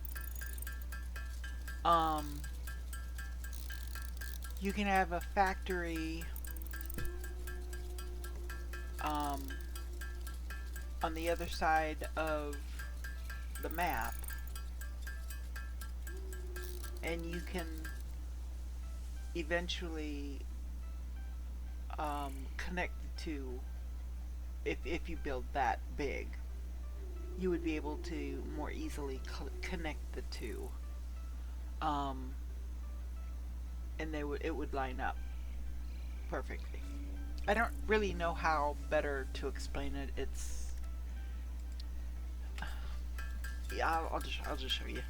you can have a factory on the other side of the map, and you can eventually connect the two. If you build that big, you would be able to more easily connect the two, and it would line up perfectly. I don't really know how better to explain it. It's yeah, I'll just show you.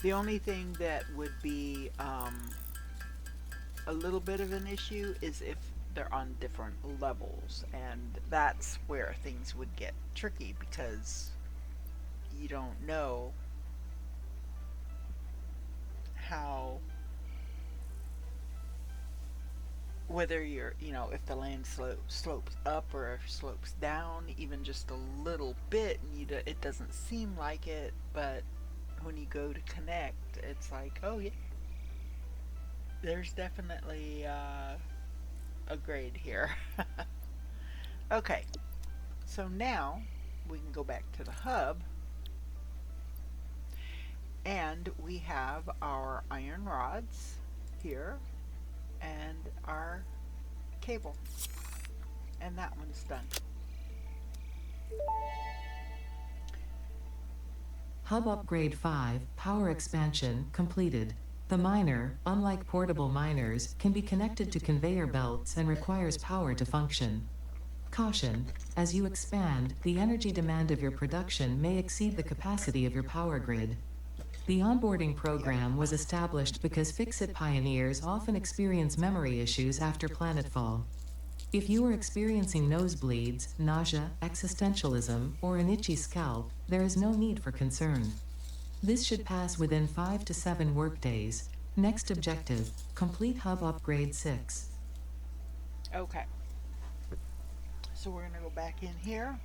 The only thing that would be a little bit of an issue is if they're on different levels, and that's where things would get tricky because you don't know how, whether you're, if the land slopes up or slopes down even just a little bit, and it doesn't seem like it, but when you go to connect, it's like, oh yeah, there's definitely a grade here. Okay, so now we can go back to the hub, and we have our iron rods here and our cable, and that one's done. Hub Upgrade 5, Power Expansion, completed. The miner, unlike portable miners, can be connected to conveyor belts and requires power to function. Caution: as you expand, the energy demand of your production may exceed the capacity of your power grid. The onboarding program was established because fix-it pioneers often experience memory issues after planetfall. If you are experiencing nosebleeds, nausea, existentialism, or an itchy scalp, there is no need for concern. This should pass within 5 to 7 workdays. Next objective: complete Hub Upgrade 6. Okay, so we're going to go back in here,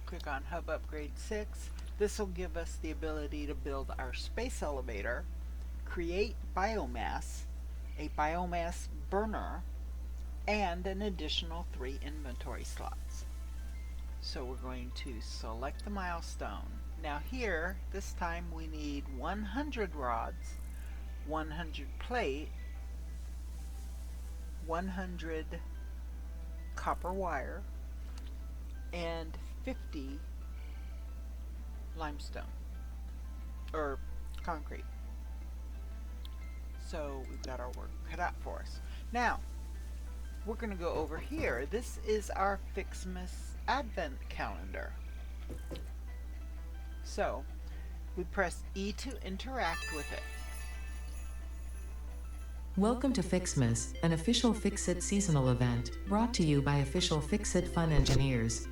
click on Hub Upgrade 6. This will give us the ability to build our space elevator, create biomass, a biomass burner, and an additional 3 inventory slots. So we're going to select the milestone. Now here, this time we need 100 rods, 100 plate, 100 copper wire, and 50 limestone or concrete. So we've got our work cut out for us. Now we're going to go over here. This is our Fixmas Advent calendar. So we press E to interact with it. Welcome to Fixmas, an official Fix-It seasonal event, brought to you by official Fix-It Fun engineers.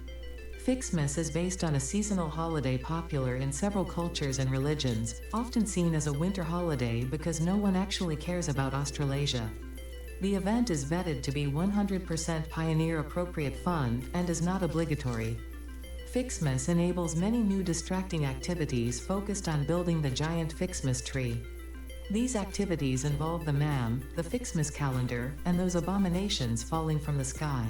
Fixmas is based on a seasonal holiday popular in several cultures and religions, often seen as a winter holiday because no one actually cares about Australasia. The event is vetted to be 100% pioneer-appropriate fun and is not obligatory. Fixmas enables many new distracting activities focused on building the giant Fixmas tree. These activities involve the MAM, the Fixmas calendar, and those abominations falling from the sky.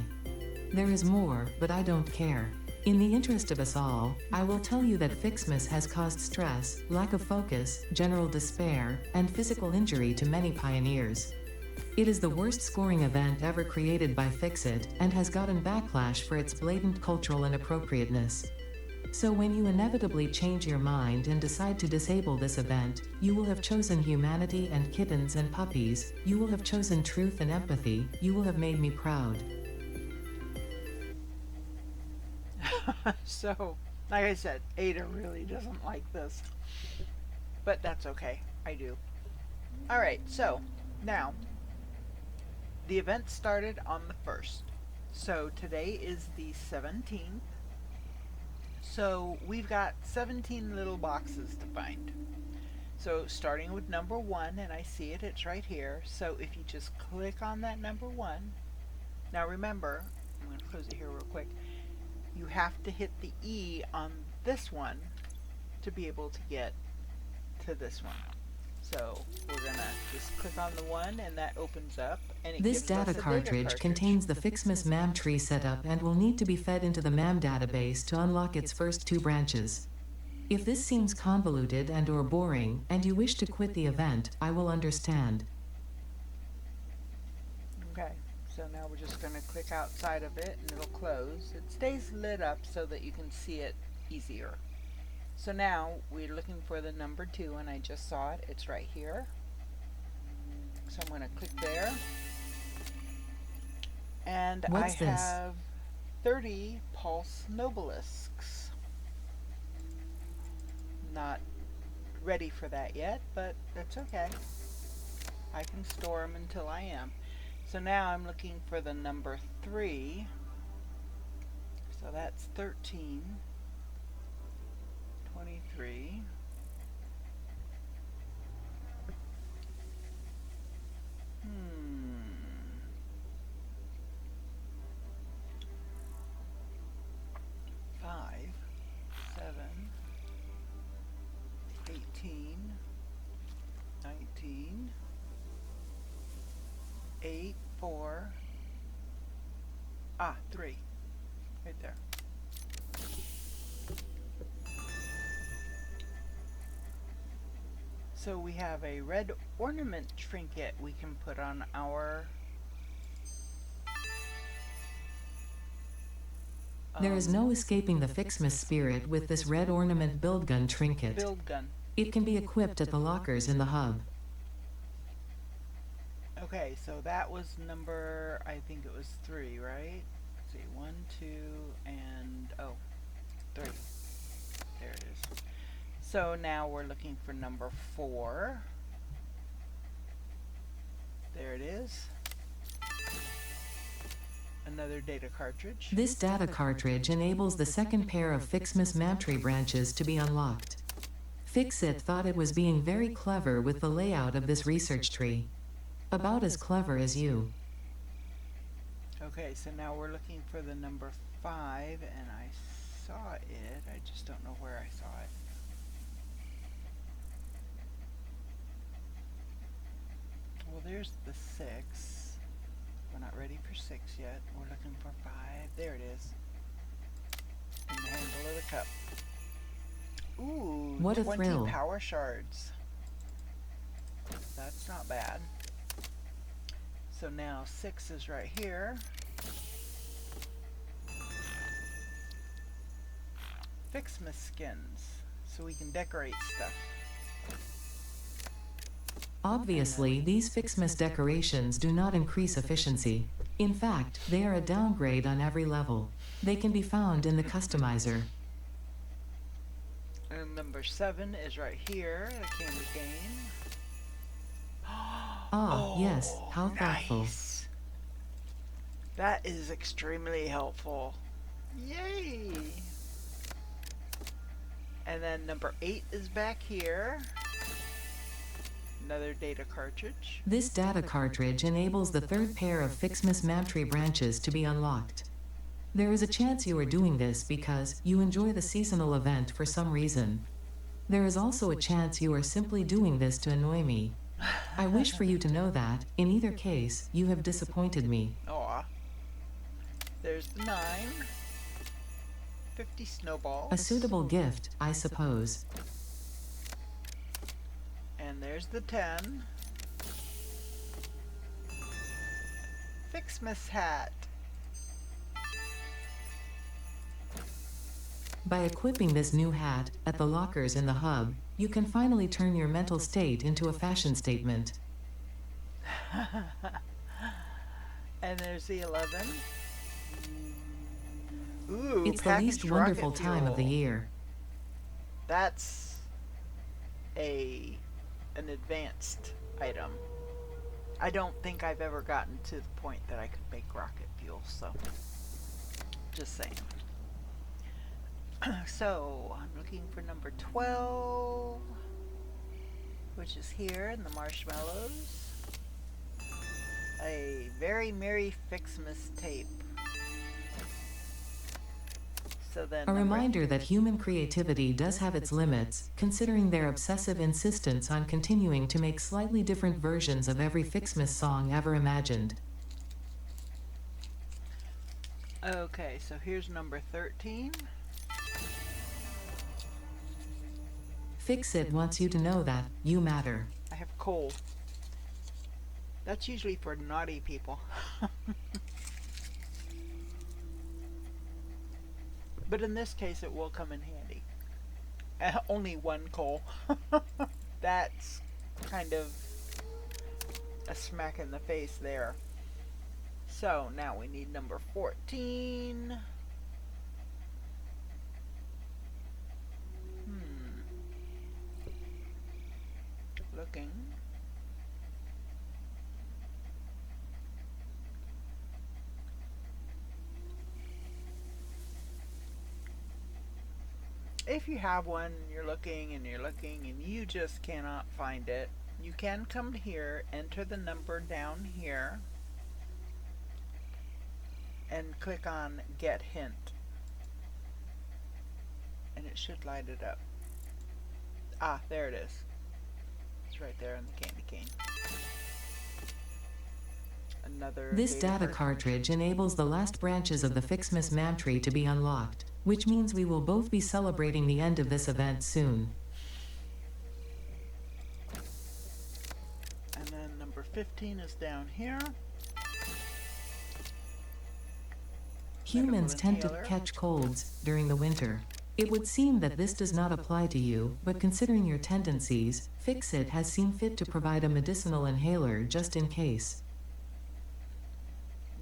There is more, but I don't care. In the interest of us all, I will tell you that Fixmas has caused stress, lack of focus, general despair, and physical injury to many pioneers. It is the worst scoring event ever created by Fixit, and has gotten backlash for its blatant cultural inappropriateness. So when you inevitably change your mind and decide to disable this event, you will have chosen humanity and kittens and puppies, you will have chosen truth and empathy, you will have made me proud. So, like I said, Ada really doesn't like this. But that's okay. I do. Alright, so now the event started on the 1st. So today is the 17th. So we've got 17 little boxes to find. So starting with number 1, and I see it, it's right here. So if you just click on that number 1, now remember, I'm going to close it here real quick, you have to hit the E on this one to be able to get to this one. So we're going to just click on the 1 and that opens up. And it This gives us data a cartridge contains the Fixmas MAM tree setup and will need to be fed into the MAM database to unlock its first 2 branches. If this seems convoluted and or boring, and you wish to quit the event, I will understand. Okay, so now we're just going to click outside of it and it'll close. It stays lit up so that you can see it easier. So now we're looking for the number 2 and I just saw it. It's right here. So I'm going to click there. And What's I this? have 30 pulse nobelisks. Not ready for that yet, but that's okay. I can store them until I am. So now I'm looking for the number 3. So that's 13, 23. Five, 7, 18, 19, 8, 4, 3, right there. So we have a red ornament trinket we can put on our There is no escaping the Fixmas spirit with this red ornament build gun trinket. build gun. It can be equipped at the lockers in the hub. Okay, so that was number, I think it was 3, right? Let's see, 1, 2, and 3. There it is. So now we're looking for number 4. There it is. Another data cartridge. This data cartridge enables the second pair of Fixmas MAMTree branches to be unlocked. Fixit thought it was being very clever with the layout of this research tree. About as clever as you. Okay, so now we're looking for the number 5, and I saw it. I just don't know where I saw it. Well, there's the 6. We're not ready for 6 yet. We're looking for 5. There it is. In the handle of the cup. Ooh, What a 20 thrill. power shards. That's not bad. So now 6 is right here. Fixmas skins, so we can decorate stuff. Obviously, these Fixmas decorations do not increase efficiency. In fact, they are a downgrade on every level. They can be found in the customizer. And number 7 is right here, the candy cane. Ah, yes, how thoughtful. Nice. That is extremely helpful. Yay! And then number 8 is back here. Another data cartridge. This data cartridge enables the third pair of Fixmas MAMTree branches to be unlocked. There is a chance you are doing this because you enjoy the seasonal event for some reason. There is also a chance you are simply doing this to annoy me. I wish for you to know that, in either case, you have disappointed me. Aw. There's the 9. 50 A snowballs. suitable gift, I suppose. And there's the 10. Fixmas hat. By equipping this new hat at the lockers in the hub, you can finally turn your mental state into a fashion statement. And there's the 11. Ooh, It's the least packaged wonderful rocket time of the fuel. year. That's an advanced item. I don't think I've ever gotten to the point that I could make rocket fuel, so just saying. So I'm looking for number 12, which is here in the marshmallows. A very merry Fixmas tape. So then A reminder that human creativity does have its limits, considering their obsessive insistence on continuing to make slightly different versions of every Fixmas song ever imagined. Okay, so here's number 13. Fix It wants you to know that you matter. I have coal. That's usually for naughty people. But in this case, it will come in handy. Only one coal. That's kind of a smack in the face there. So now we need number 14. Looking. If you have one, you're looking and you're looking and you just cannot find it, you can come here, enter the number down here, and click on Get Hint. And it should light it up. Ah, there it is. It's right there in the candy cane. Another This data cartridge enables the last branches of the Fixmas Man tree to be unlocked, which means we will both be celebrating the end of this event soon. And then number 15 is down here. Humans tend to catch colds during the winter. It would seem that this does not apply to you, but considering your tendencies, Fix It has seen fit to provide a medicinal inhaler just in case.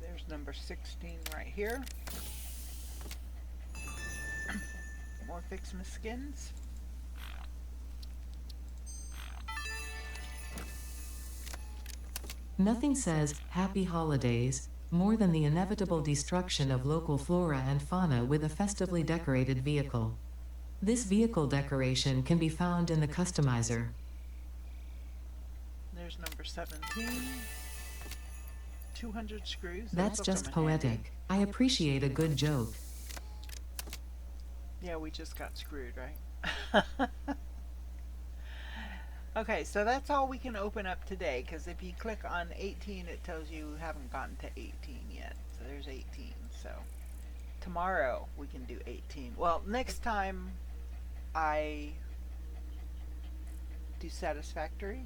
There's number 16 right here. More Fixmas skins. Nothing says Happy Holidays more than the inevitable destruction of local flora and fauna with a festively decorated vehicle. This vehicle decoration can be found in the customizer. There's number 17. 200 screws. That's just poetic. I appreciate a good joke. Yeah, we just got screwed, right? Okay, so that's all we can open up today, because if you click on 18, it tells you haven't gotten to 18 yet. So there's 18. So tomorrow we can do 18. Well, next time I do Satisfactory,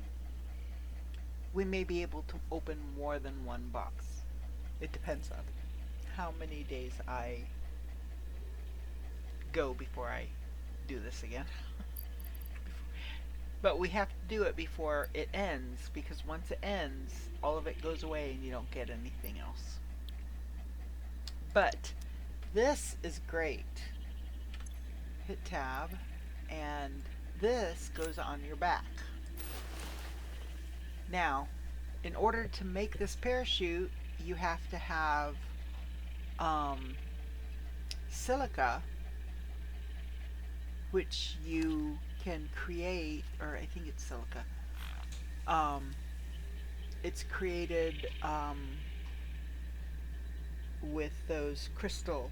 we may be able to open more than one box. It depends on how many days I go before I do this again. But we have to do it before it ends, because once it ends, all of it goes away and you don't get anything else. But this is great. Hit tab, and this goes on your back. Now, in order to make this parachute, you have to have silica, which you can create, or I think it's silica. It's created with those crystal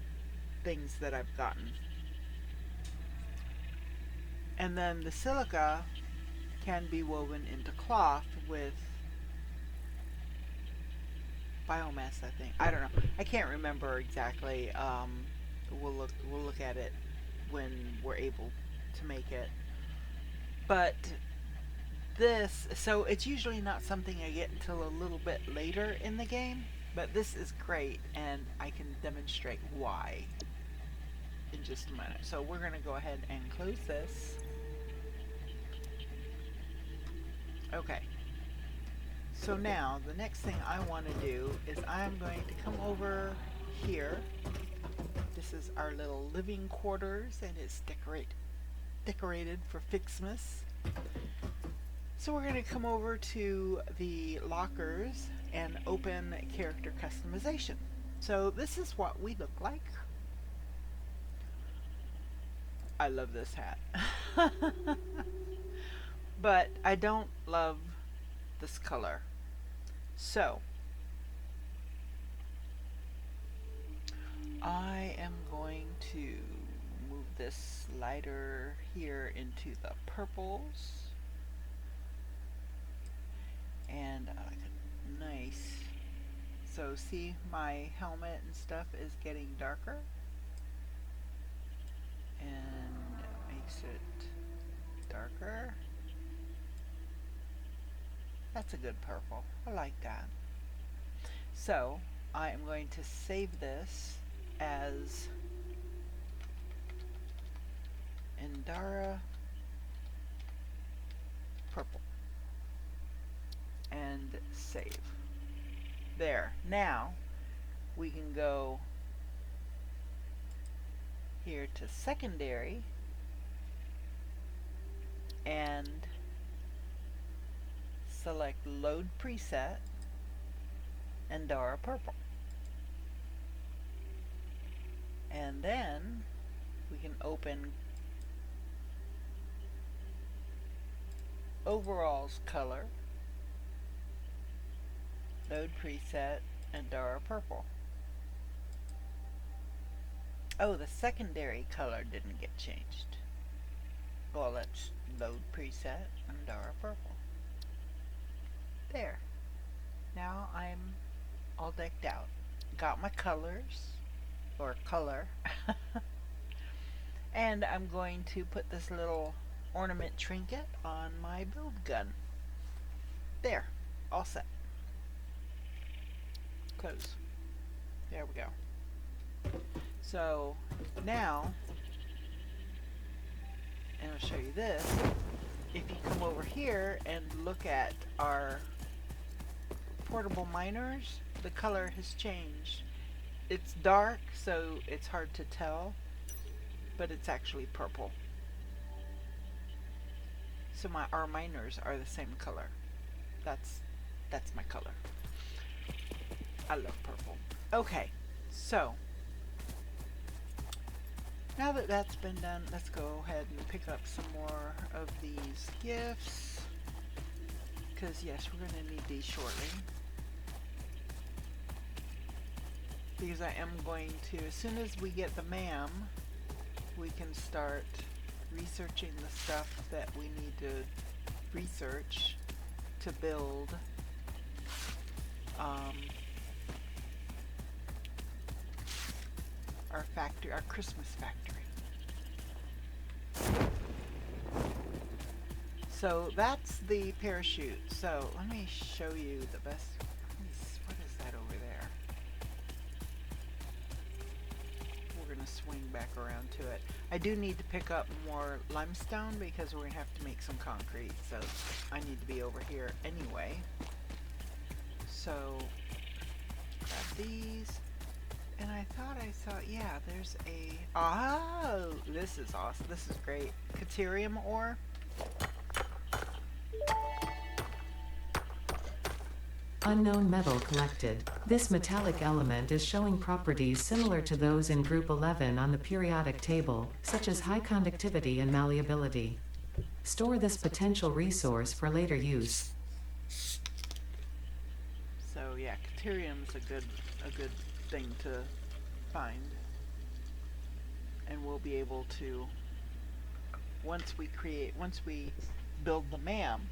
things that I've gotten. And then the silica can be woven into cloth with biomass, I think. I don't know. I can't remember exactly. We'll look at it when we're able to make it. But so it's usually not something I get until a little bit later in the game, but this is great and I can demonstrate why in just a minute. So we're going to go ahead and close this. Okay. So now the next thing I want to do is I'm going to come over here. This is our little living quarters and it's decorated for Fixmas. So we're going to come over to the lockers and open character customization. So this is what we look like. I love this hat. But I don't love this color. So I am going to move this slider here into the purples. And I like it nice. So see, my helmet and stuff is getting darker. And it makes it darker. That's a good purple. I like that. So I am going to save this as Endara purple. And save. There. Now we can go here to secondary and select load preset and Dara purple. And then we can open overalls color, load preset and Dara purple. Oh, the secondary color didn't get changed. Well, let's load preset and Dara purple. There. Now I'm all decked out. Got my colors, or color. And I'm going to put this little ornament trinket on my build gun. There. All set. Close. There we go. So now, and I'll show you this, if you come over here and look at our portable miners, the color has changed. It's dark, so it's hard to tell, but it's actually purple. So our miners are the same color. That's my color. I love purple. Okay, so now that that's been done, let's go ahead and pick up some more of these gifts, because yes, we're going to need these shortly. Because I am going to, as soon as we get the MAM, we can start researching the stuff that we need to research to build our factory, our Christmas factory. So that's the parachute. So let me show you the best. What is that over there? We're going to swing back around to it. I do need to pick up more limestone because we're going to have to make some concrete. So I need to be over here anyway. So grab these. And I thought I saw, yeah, there's a, oh, this is awesome. This is great. Caterium ore. Unknown metal collected. This metallic element is showing properties similar to those in Group 11 on the periodic table, such as high conductivity and malleability. Store this potential resource for later use. So yeah, caterium's a good thing to find. And we'll be able to, once we build the MAM,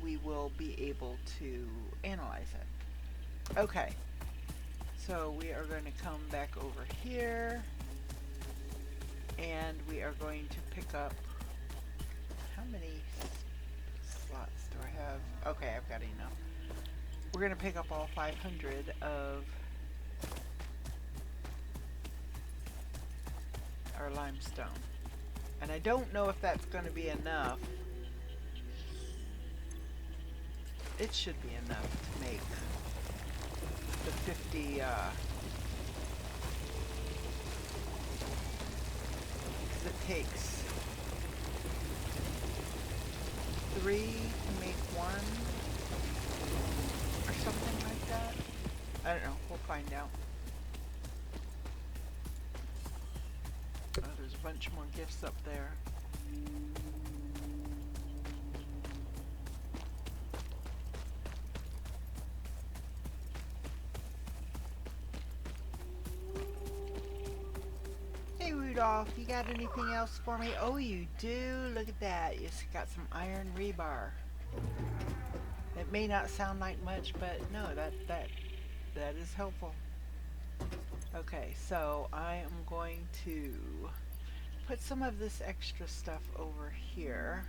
we will be able to analyze it. Okay, so we are going to come back over here, and we are going to pick up, how many slots do I have? Okay, I've got enough. We're going to pick up all 500 of our limestone. And I don't know if that's going to be enough. It should be enough to make the 50, because it takes 3 to make 1, or something like that. I don't know, we'll find out. Oh, there's a bunch more gifts up there. Hey Rudolph, you got anything else for me? Oh, you do? Look at that. You got some iron rebar. It may not sound like much, but no, that is helpful. Okay, so I am going to put some of this extra stuff over here.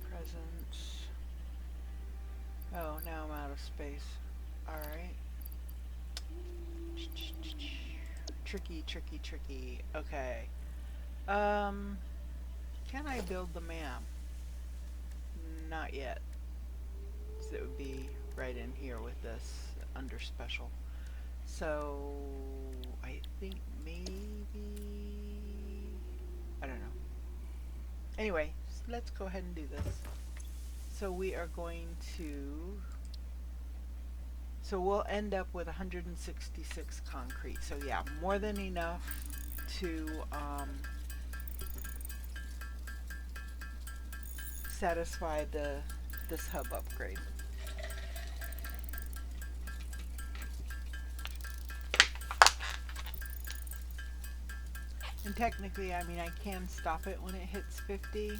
Presents. Oh, now I'm out of space. Alright. Tricky, tricky, tricky. Okay. Can I build the MAM? Not yet. So it would be right in here with this under special. So I think maybe, I don't know. Anyway, let's go ahead and do this. So we are going to, so we'll end up with 166 concrete. So yeah, more than enough to satisfy this hub upgrade. And technically, I mean, I can stop it when it hits 50.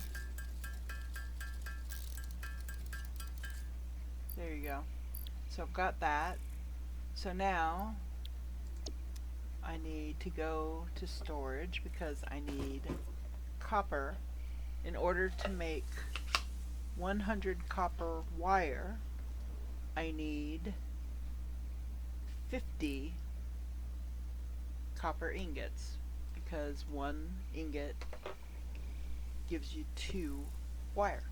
There you go. So I've got that. So now I need to go to storage because I need copper. In order to make 100 copper wire, I need 50 copper ingots, because 1 ingot gives you 2 wire.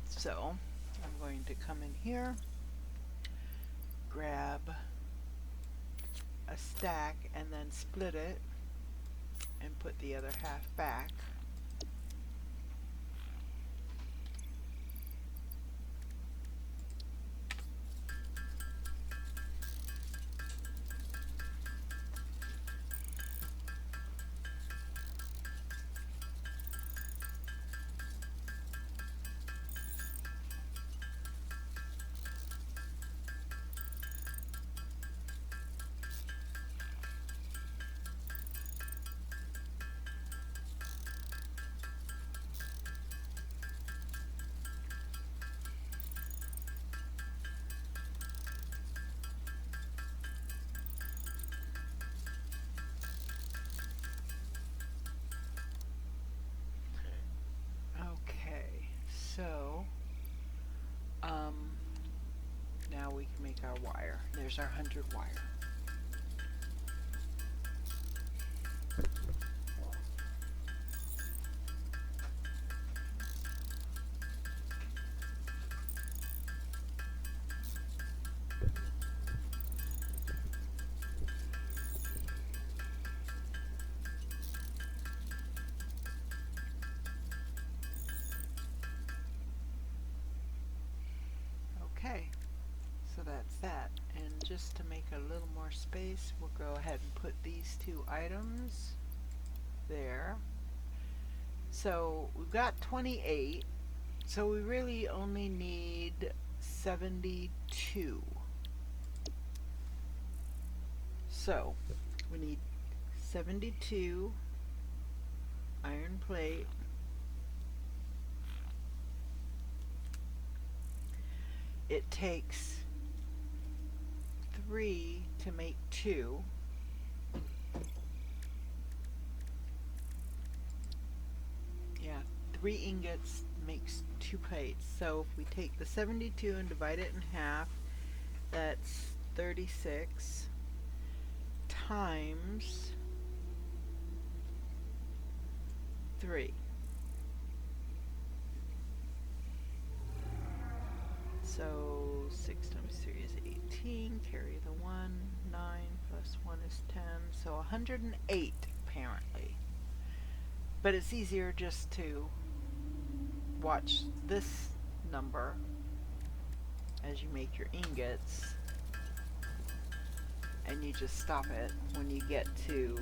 So I'm going to come in here, grab a stack, and then split it and put the other half back. So, now we can make our wire. There's our 100 wire. Okay, so that's that. And just to make a little more space, we'll go ahead and put these 2 items there. So we've got 28, so we really only need 72. So we need 72 iron plate. It takes 3 to make 2. Yeah, 3 ingots makes 2 plates. So if we take the 72 and divide it in half, that's 36 times 3. So 6 times 3 is 18, carry the 1, 9 plus 1 is 10, so 108 apparently. But it's easier just to watch this number as you make your ingots, and you just stop it when you get to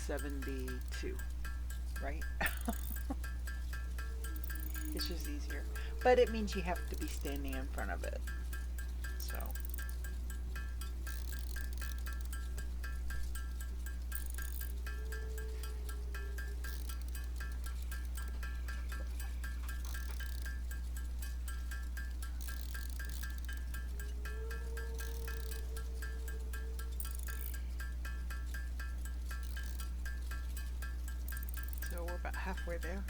72, right? It's just easier. But it means you have to be standing in front of it. So we're about halfway there.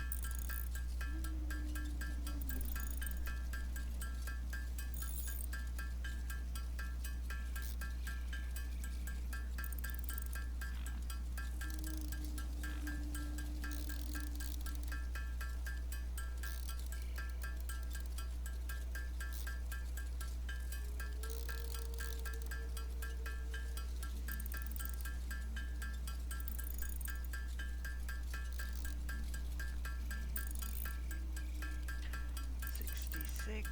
Six,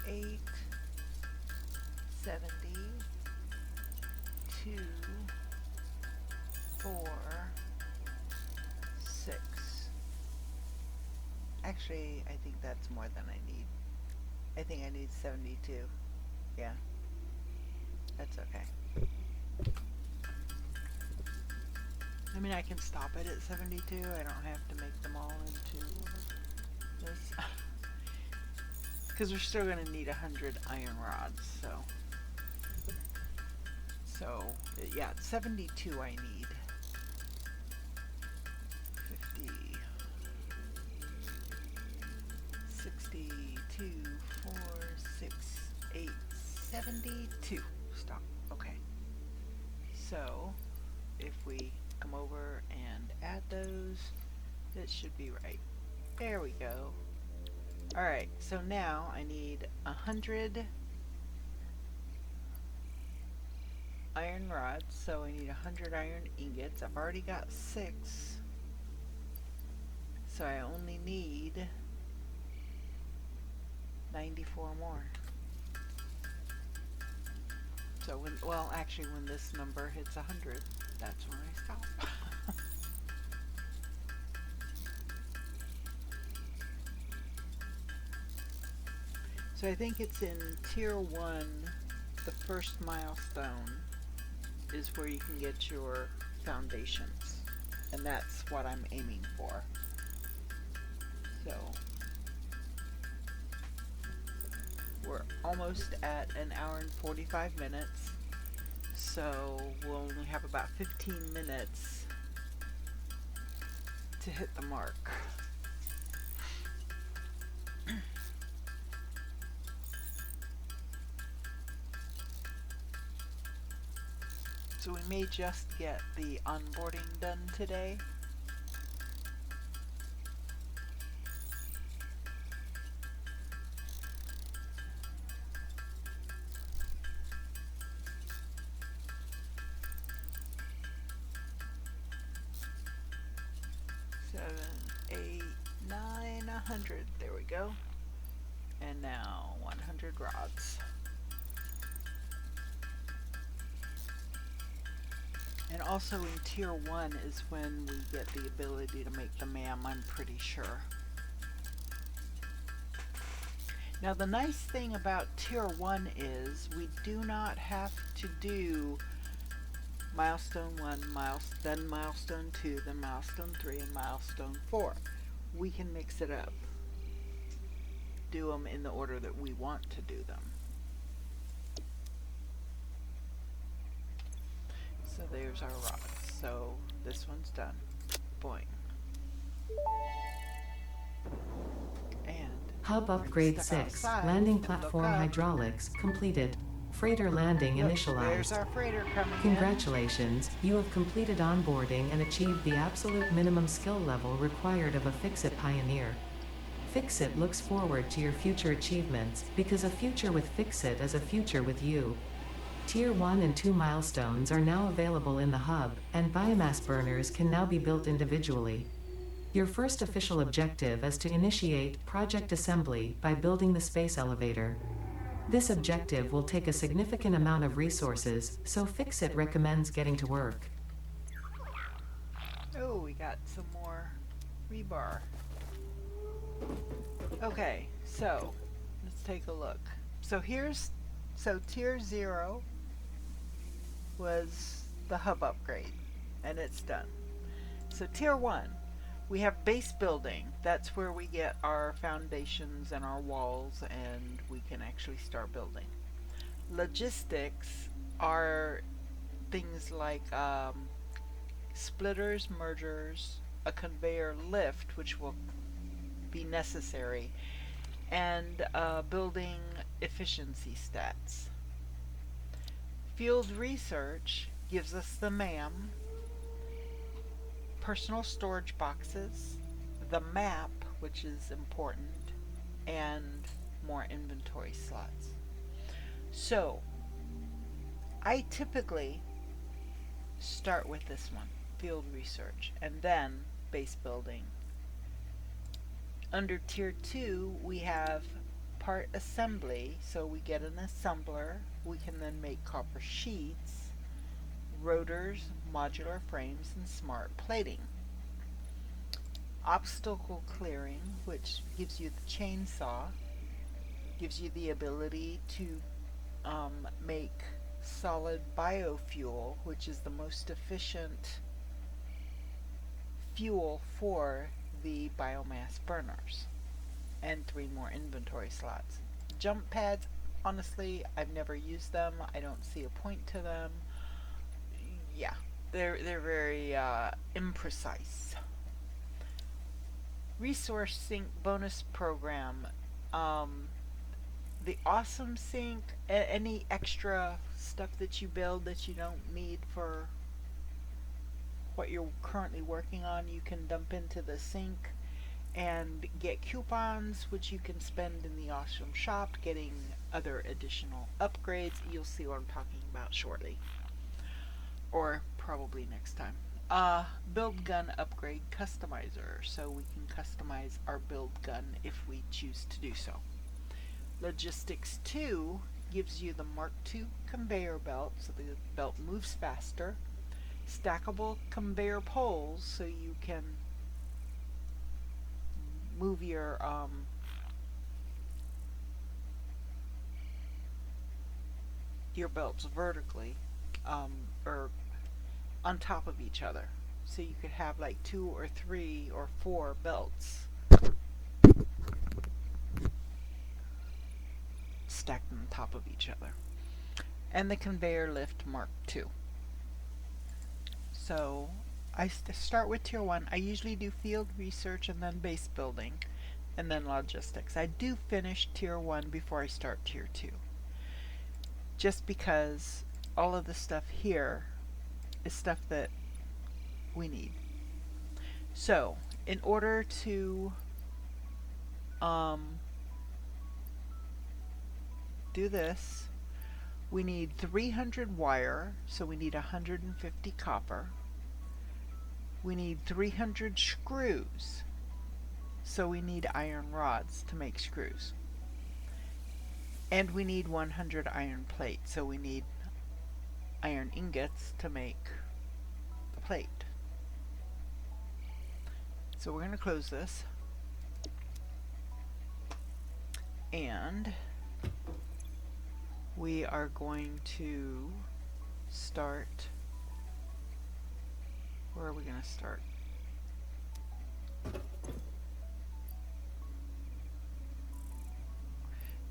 8, 70, 2, 4, 6. Actually, I think that's more than I need. I think I need 72. Yeah, that's okay. I mean, I can stop it at 72. I don't have to make them all into this. Because we're still going to need 100 iron rods, so yeah, 72 I need. 50, 62, 4, 6, 8, 72. Stop. Okay. So if we come over and add those, it should be right. There we go. Alright, so now I need 100 iron rods, so I need 100 iron ingots. I've already got 6, so I only need 94 more. So when, well, actually when this number hits 100, that's when I stop. So I think it's in tier 1, the first milestone is where you can get your foundations, and that's what I'm aiming for. So we're almost at an hour and 45 minutes, so we'll only have about 15 minutes to hit the mark. So we may just get the onboarding done today. Seven, 8, 9, 100. There we go. And now 100 rods. And also in tier 1 is when we get the ability to make the MAM, I'm pretty sure. Now the nice thing about Tier 1 is we do not have to do milestone 1, then milestone 2, then milestone 3, and milestone 4. We can mix it up. Do them in the order that we want to do them. So there's our rods. So this one's done. Boing. And Hub we're gonna Upgrade step 6, outside Landing and look Platform up. Hydraulics, completed. Freighter landing Look, there's initialized. our freighter coming in. Congratulations, you have completed onboarding and achieved the absolute minimum skill level required of a Fix-It pioneer. Fix-It looks forward to your future achievements, because a future with Fix-It is a future with you. Tier 1 and 2 milestones are now available in the hub, and biomass burners can now be built individually. Your first official objective is to initiate Project Assembly by building the space elevator. This objective will take a significant amount of resources, so Fix-It recommends getting to work. Oh, we got some more rebar. Okay, so let's take a look. So tier 0 was the hub upgrade, and it's done. So tier 1, we have base building. That's where we get our foundations and our walls, and we can actually start building. Logistics are things like splitters, mergers, a conveyor lift, which will be necessary, and building efficiency stats. Field research gives us the MAM, personal storage boxes, the map, which is important, and more inventory slots. So, I typically start with this one, field research, and then base building. Under tier 2, we have part assembly, so we get an assembler. We can then make copper sheets, rotors, modular frames, and smart plating. Obstacle clearing, which gives you the chainsaw, gives you the ability to make solid biofuel, which is the most efficient fuel for the biomass burners, and 3 more inventory slots. Jump pads, honestly, I've never used them. I don't see a point to them. Yeah, they're very imprecise. Resource Sync bonus program. The Awesome Sync, any extra stuff that you build that you don't need for what you're currently working on, you can dump into the sync and get coupons, which you can spend in the Awesome Shop, getting other additional upgrades. You'll see what I'm talking about shortly, or probably next time. Build gun upgrade customizer, so we can customize our build gun if we choose to do so. Logistics 2 gives you the Mark II conveyor belt, so the belt moves faster. Stackable conveyor poles, so you can move your belts vertically, or on top of each other, so you could have like 2 or 3 or 4 belts stacked on top of each other. And the conveyor lift Mark II. So I start with tier 1. I usually do field research and then base building and then logistics. I do finish tier 1 before I start tier 2, just because all of the stuff here is stuff that we need. So in order to do this, we need 300 wire, so we need 150 copper. We need 300 screws, so we need iron rods to make screws. And we need 100 iron plates, so we need iron ingots to make the plate. So we're going to close this. And we are going to start. Where are we going to start? I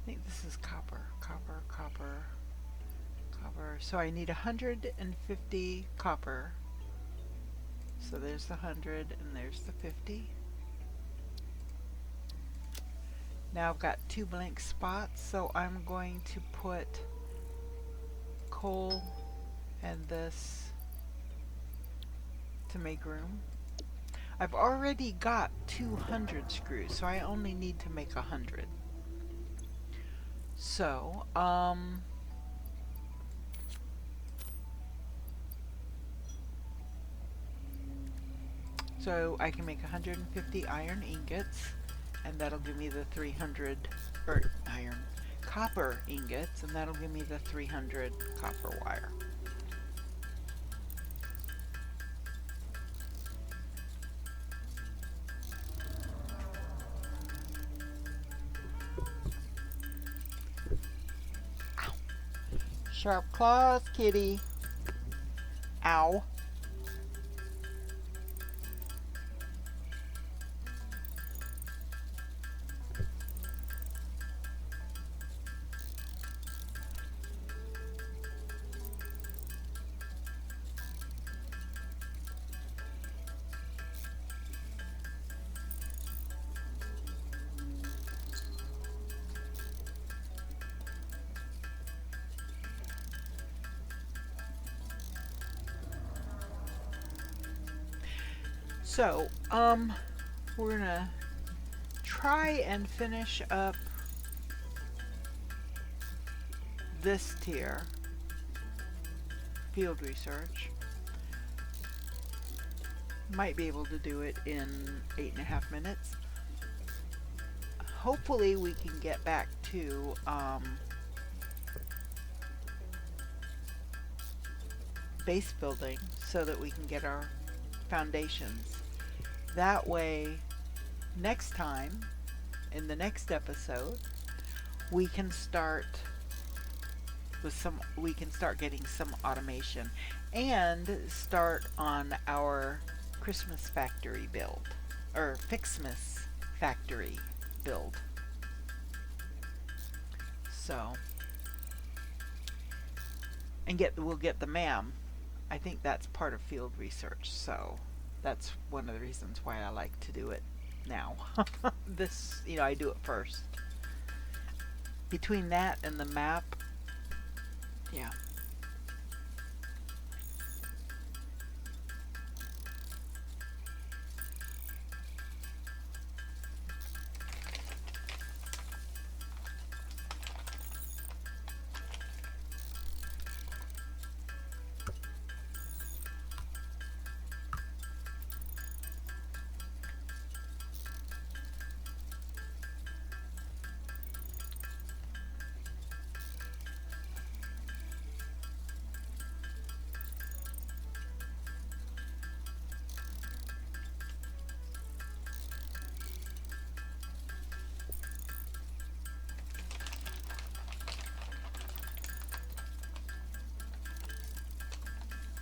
think this is copper, copper, copper, copper. So I need 150 copper. So there's the 100 and there's the 50. Now I've got 2 blank spots, so I'm going to put coal and this to make room. I've already got 200 screws, so I only need to make 100. So, so I can make 150 iron ingots, and that'll give me the 300 copper ingots, and that'll give me the 300 copper wire. Ow. Sharp claws, kitty. Ow. So, we're gonna try and finish up this tier, field research. Might be able to do it in 8.5 minutes. Hopefully we can get back to base building so that we can get our foundations. That way, next time, in the next episode, we can start getting some automation and start on our Christmas factory build, or Fixmas factory build. So, and we'll get the MAM. I think that's part of field research, so that's one of the reasons why I like to do it now. This, I do it first. Between that and the map, yeah.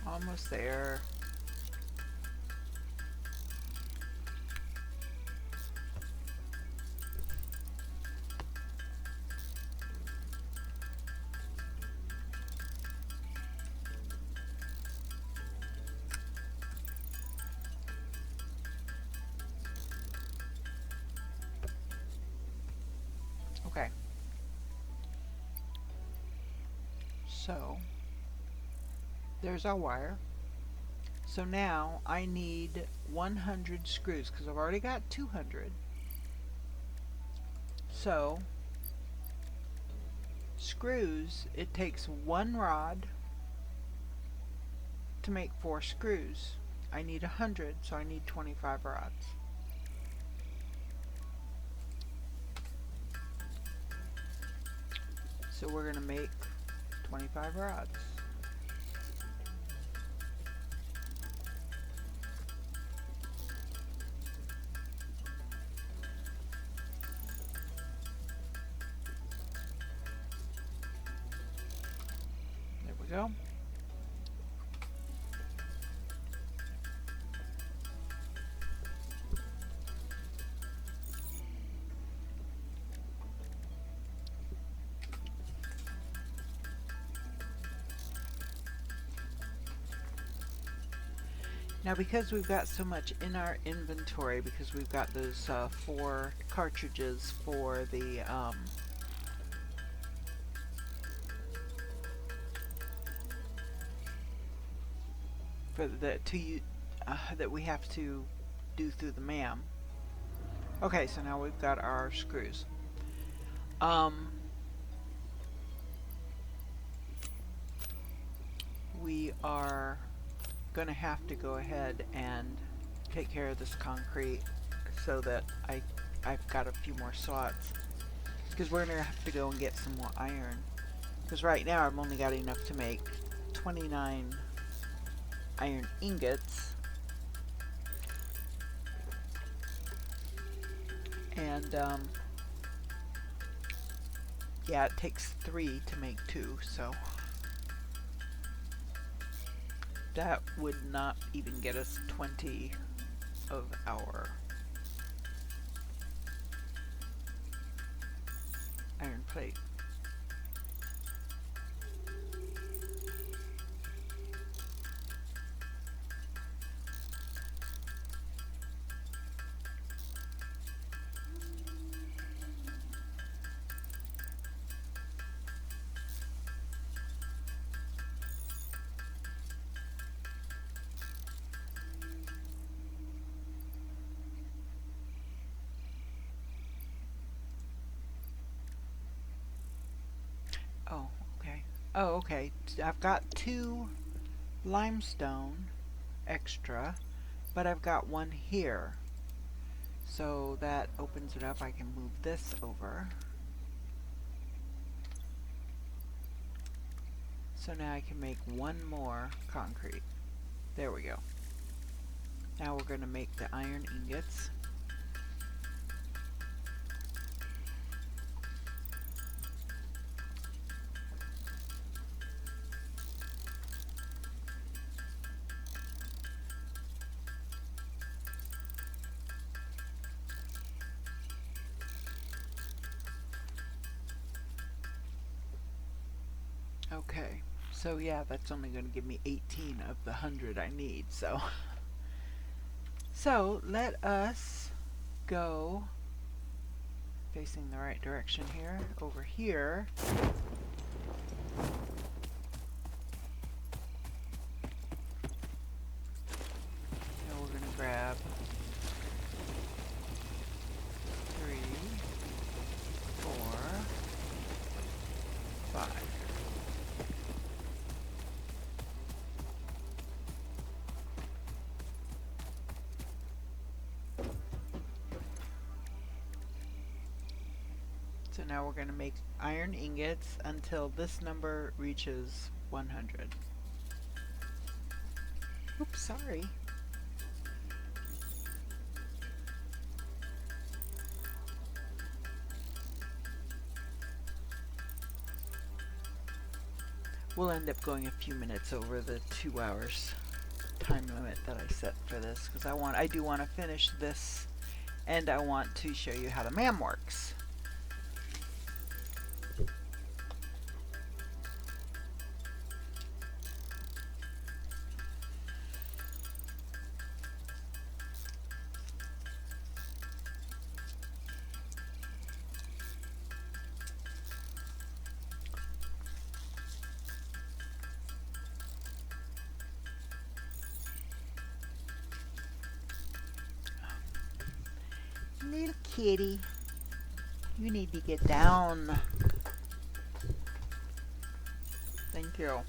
Almost there. Okay. So, there's our wire. So now I need 100 screws because I've already got 200. So, screws, it takes 1 rod to make 4 screws. I need 100, so I need 25 rods. So we're going to make 25 rods. we go. Now, because we've got so much in our inventory, because we've got those 4 cartridges for the that we have to do through the MAM. Okay, so now we've got our screws. We are gonna have to go ahead and take care of this concrete so that I've got a few more slots, because we're gonna have to go and get some more iron, because right now I've only got enough to make 29 iron ingots, and yeah, it takes 3 to make 2, so that would not even get us 20 of our iron plate. Oh, okay. Oh, okay. I've got 2 limestone extra, but I've got 1 here. So that opens it up. I can move this over. So now I can make 1 more concrete. There we go. Now we're going to make the iron ingots. Okay, so yeah, that's only going to give me 18 of the 100 I need, so. So let us go facing the right direction here, over here. Now we're going to grab 3, 4, 5. So now we're going to make iron ingots until this number reaches 100. Oops, sorry. We'll end up going a few minutes over the 2 hours time limit that I set for this, because I do want to finish this, and I want to show you how the MAM works. Little kitty, you need to get down. Thank you.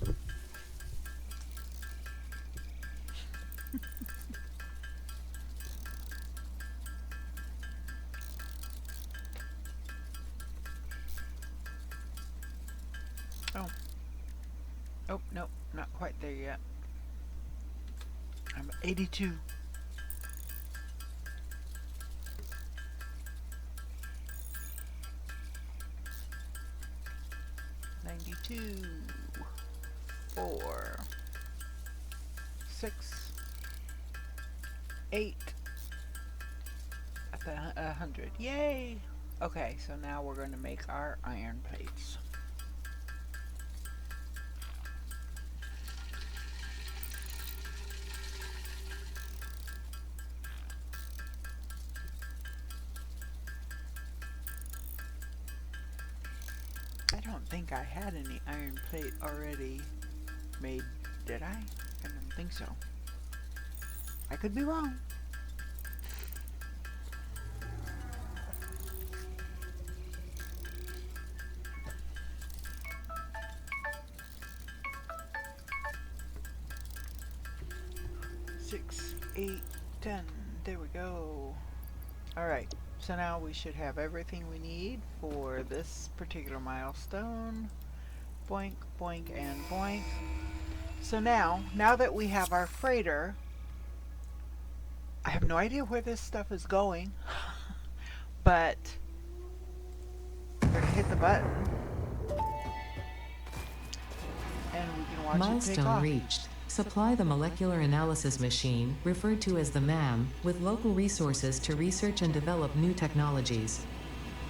Oh. Oh, no, not quite there yet. I'm 82. 4, 6, 8 at the 100. Yay! Okay, so now we're going to make our iron plates. I don't think I had any iron plate already made, did I? I don't think so. I could be wrong. Six, 8, 10. There we go. Alright, so now we should have everything we need for this particular milestone. Boink, boink, and boink. So now that we have our freighter, I have no idea where this stuff is going, but we're going to hit the button and we can watch it take Milestone off. reached. Supply the molecular analysis machine, referred to as the MAM, with local resources to research and develop new technologies.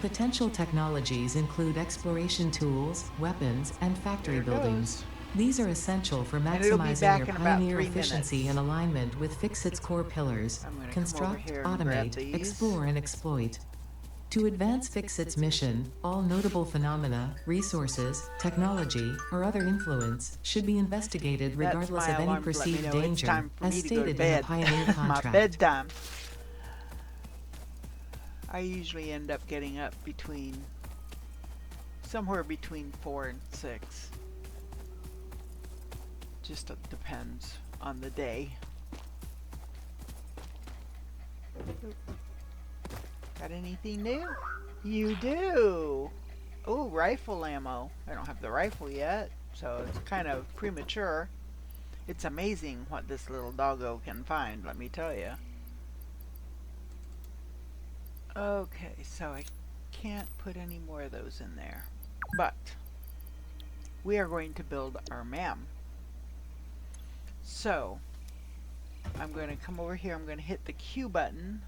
Potential technologies include exploration tools, weapons, and factory There it buildings. goes. These are essential for And it'll be maximizing back your in about pioneer 3 efficiency minutes. and alignment with Fixit's core pillars: I'm gonna come over construct, here and grab automate, these. explore, and exploit. To advance Fixit's mission, all notable phenomena, resources, technology, or other influence should be investigated regardless That's of my any alarm to let me perceived know it's danger, time for as me to go to stated in the bed. Pioneer My contract. bedtime. I usually end up getting up somewhere between 4 and 6. Just depends on the day. Got anything new? You do! Oh, rifle ammo. I don't have the rifle yet, so it's kind of premature. It's amazing what this little doggo can find, let me tell you. Okay, so I can't put any more of those in there. But we are going to build our MAM. So I'm going to come over here, I'm going to hit the Q button.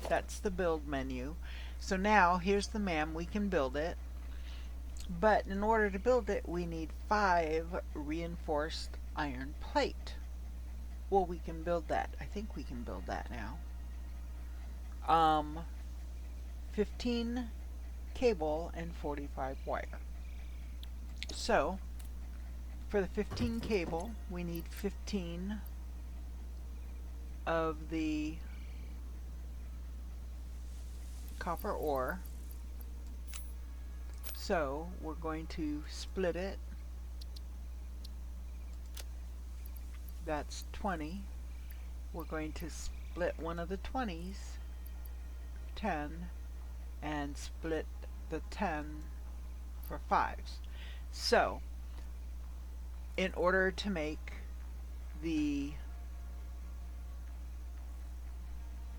That's the build menu. So now here's the MAM, we can build it. But in order to build it, we need 5 reinforced iron plate. Well, we can build that. I think we can build that now. 15 cable and 45 wire. So for the 15 cable, we need 15 of the copper ore. So we're going to split it. That's 20. We're going to split one of the 20s, 10, and split the 10 for 5s. So in order to make the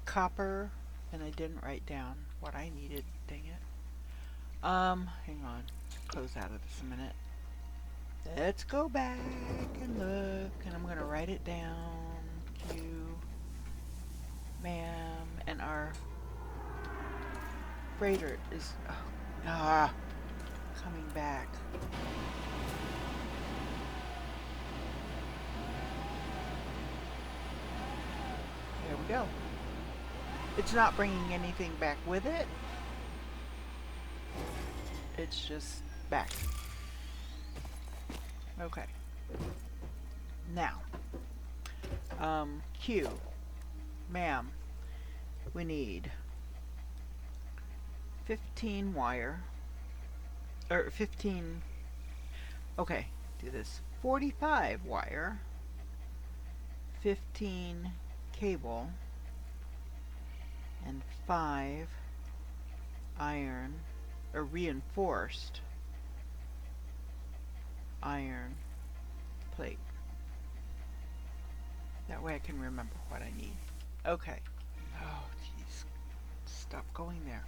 copper, and I didn't write down what I needed, dang it. Hang on, close out of this a minute. Let's go back and look, and I'm gonna write it down. Q, MAM, and our freighter is coming back. There we go. It's not bringing anything back with it. It's just back. Okay. Now, Q, MAM, we need 15 wire, or 15, okay, do this, 45 wire, 15 cable, and 5 iron, or reinforced iron plate. That way I can remember what I need. Okay. Oh, jeez. Stop going there.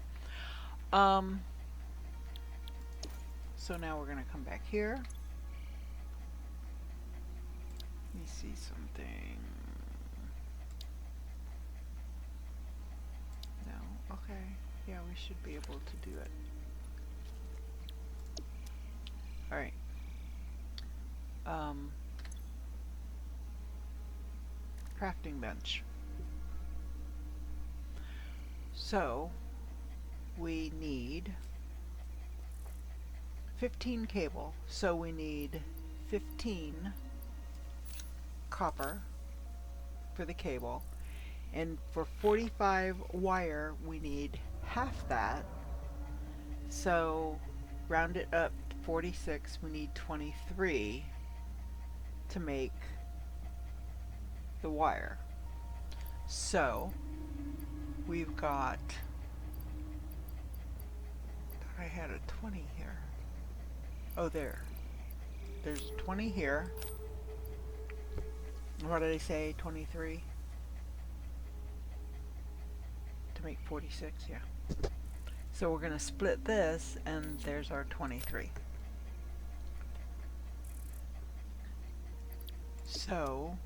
So now we're going to come back here. Let me see something. No? Okay. Yeah, we should be able to do it. Alright. Crafting bench. So, we need 15 cable. So we need 15 copper for the cable. And for 45 wire, we need half that. So round it up to 46, we need 23 to make the wire. So we've got, I had a 20 here. Oh, there's 20 here. What did I say? 23 to make 46. Yeah. So we're going to split this, and there's our 23. So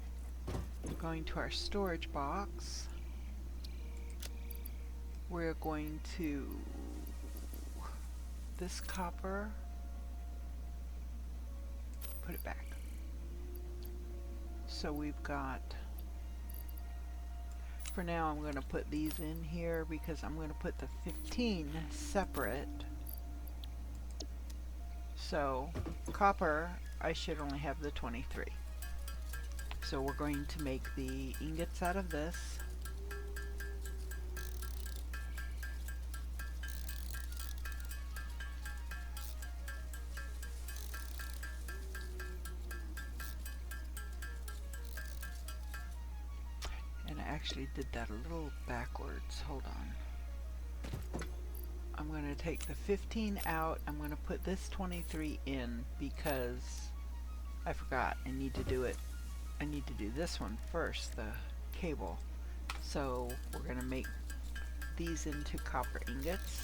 going to our storage box, we're going to this copper, put it back. So we've got, for now I'm going to put these in here because I'm going to put the 15 separate. So copper, I should only have the 23. So we're going to make the ingots out of this. And I actually did that a little backwards. Hold on. I'm going to take the 15 out. I'm going to put this 23 in because I forgot. I need to do it. I need to do this one first, the cable. So we're going to make these into copper ingots.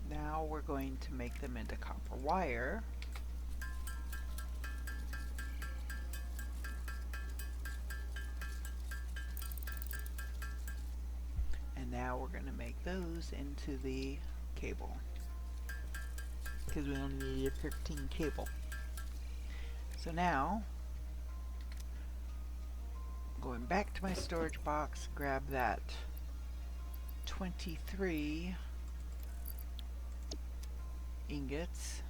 Now we're going to make them into copper wire. And now we're going to make those into the cable, because we only need a 15 cable. So now, going back to my storage box, grab that 23 ingots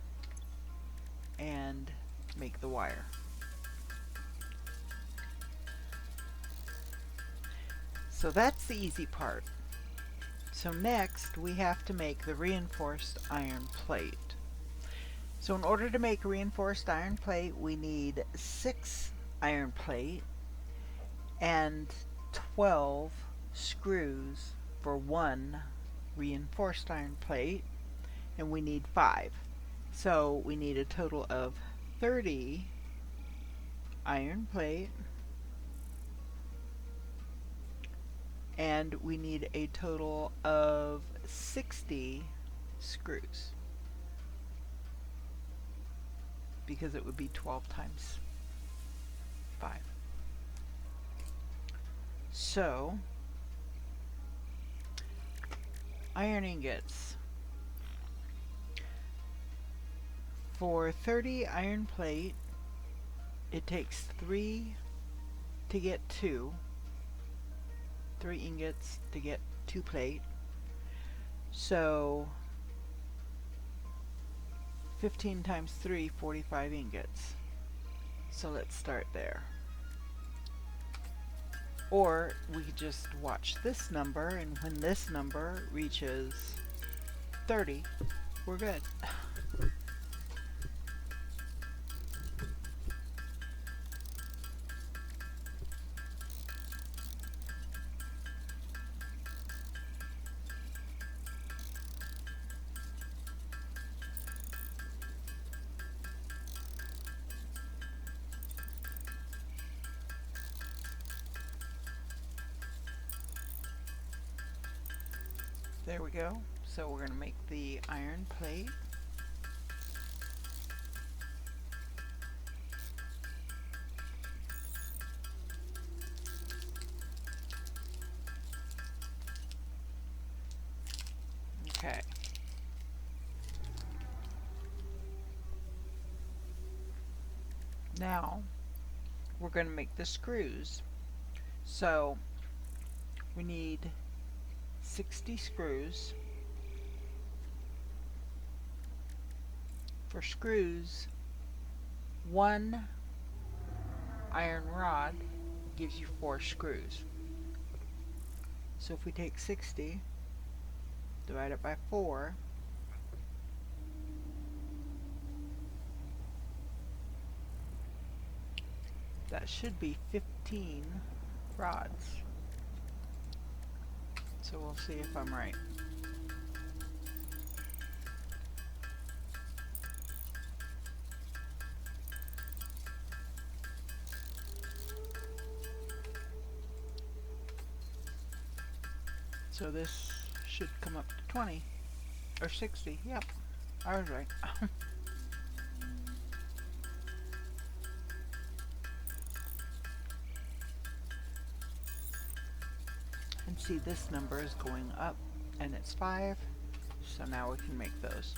and make the wire. So that's the easy part. So next we have to make the reinforced iron plate. So in order to make a reinforced iron plate, we need 6 iron plate and 12 screws for 1 reinforced iron plate, and we need 5. So we need a total of 30 iron plate, and we need a total of 60 screws, because it would be 12 times 5. So iron ingots. For 30 iron plate, it takes 3 to get 2. 3 ingots to get 2 plate. So 15 times 3, 45 ingots. So let's start there. Or we could just watch this number, and when this number reaches 30, we're good. There we go. So we're going to make the iron plate. Okay. Now we're going to make the screws. So we need 60 screws. For screws, one iron rod gives you 4 screws. So if we take 60, divide it by 4, that should be 15 rods. So we'll see if I'm right. So this should come up to 20 or 60. Yep, I was right. And see, this number is going up and it's 5. So now we can make those.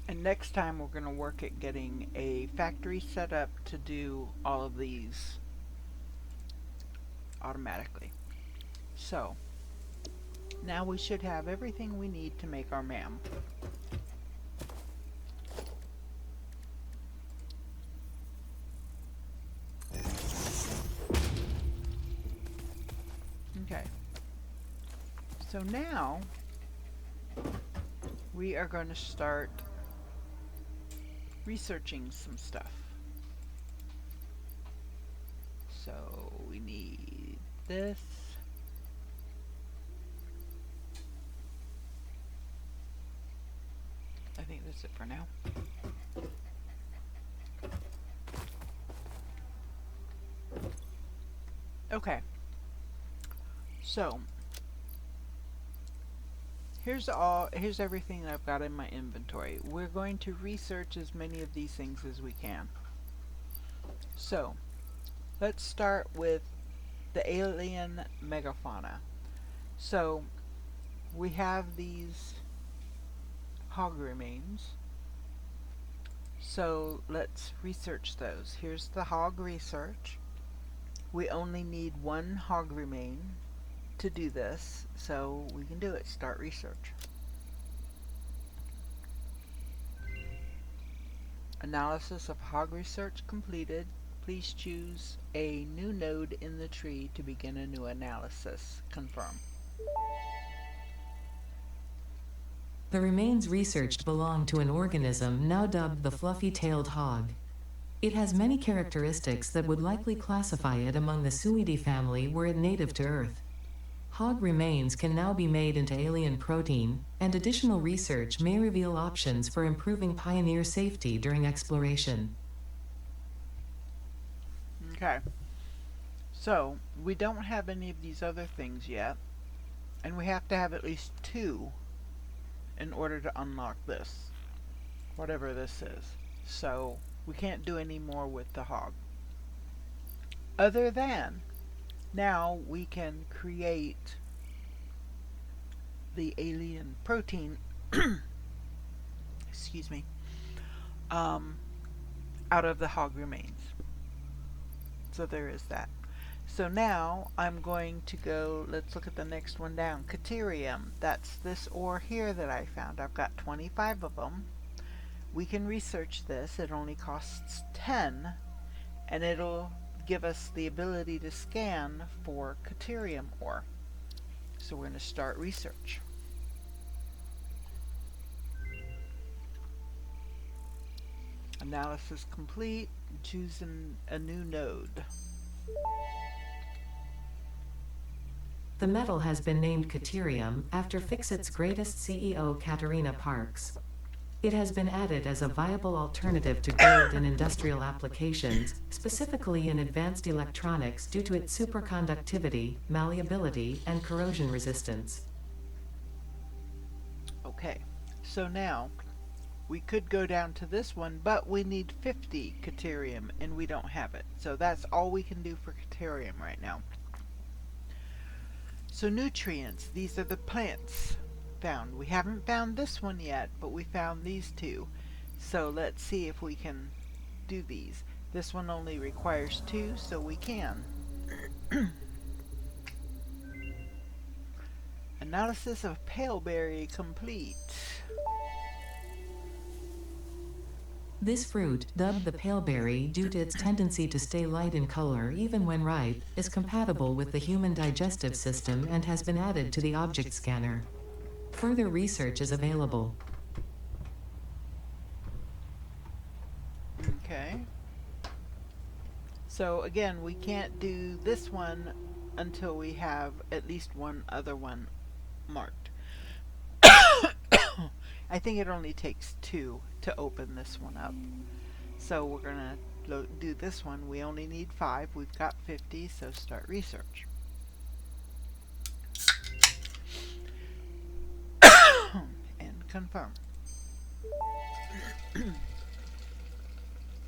And next time we're going to work at getting a factory set up to do all of these automatically. So now we should have everything we need to make our MAM. Okay. So now we are going to start researching some stuff. So we need this. I think that's it for now. Okay. So here's everything that I've got in my inventory. We're going to research as many of these things as we can. So let's start with the alien megafauna. So we have these hog remains. So let's research those. Here's the hog research. We only need 1 hog remain to do this, so we can do it. Start research. Analysis of hog research completed. Please choose a new node in the tree to begin a new analysis. Confirm. The remains researched belong to an organism now dubbed the fluffy-tailed hog. It has many characteristics that would likely classify it among the Suidae family were it native to Earth. Hog remains can now be made into alien protein, and additional research may reveal options for improving pioneer safety during exploration. Okay. So, we don't have any of these other things yet, and we have to have at least 2 in order to unlock this, whatever this is. So, we can't do any more with the hog. Other than, now we can create the alien protein, excuse me, out of the hog remains. So there is that. So now I'm going to go, let's look at the next one down. Caterium, that's this ore here that I found. I've got 25 of them. We can research this. It only costs 10, and it'll give us the ability to scan for caterium ore. So we're going to start research. Analysis complete. Choose a new node. The metal has been named Caterium after Fixit's greatest CEO, Katerina Parks. It has been added as a viable alternative to gold in industrial applications, specifically in advanced electronics due to its superconductivity, malleability, and corrosion resistance. Okay, so now we could go down to this one, but we need 50 Caterium and we don't have it. So that's all we can do for Caterium right now. So nutrients, these are the plants found. We haven't found this one yet, but we found these two. So let's see if we can do these. This one only requires 2, so we can. Analysis of paleberry complete. This fruit, dubbed the paleberry due to its tendency to stay light in color even when ripe, is compatible with the human digestive system and has been added to the object scanner. Further research is available. Okay. So again, we can't do this one until we have at least one other one marked. I think it only takes 2 to open this one up. So we're going to do this one. We only need 5. We've got 50, so start research. And confirm.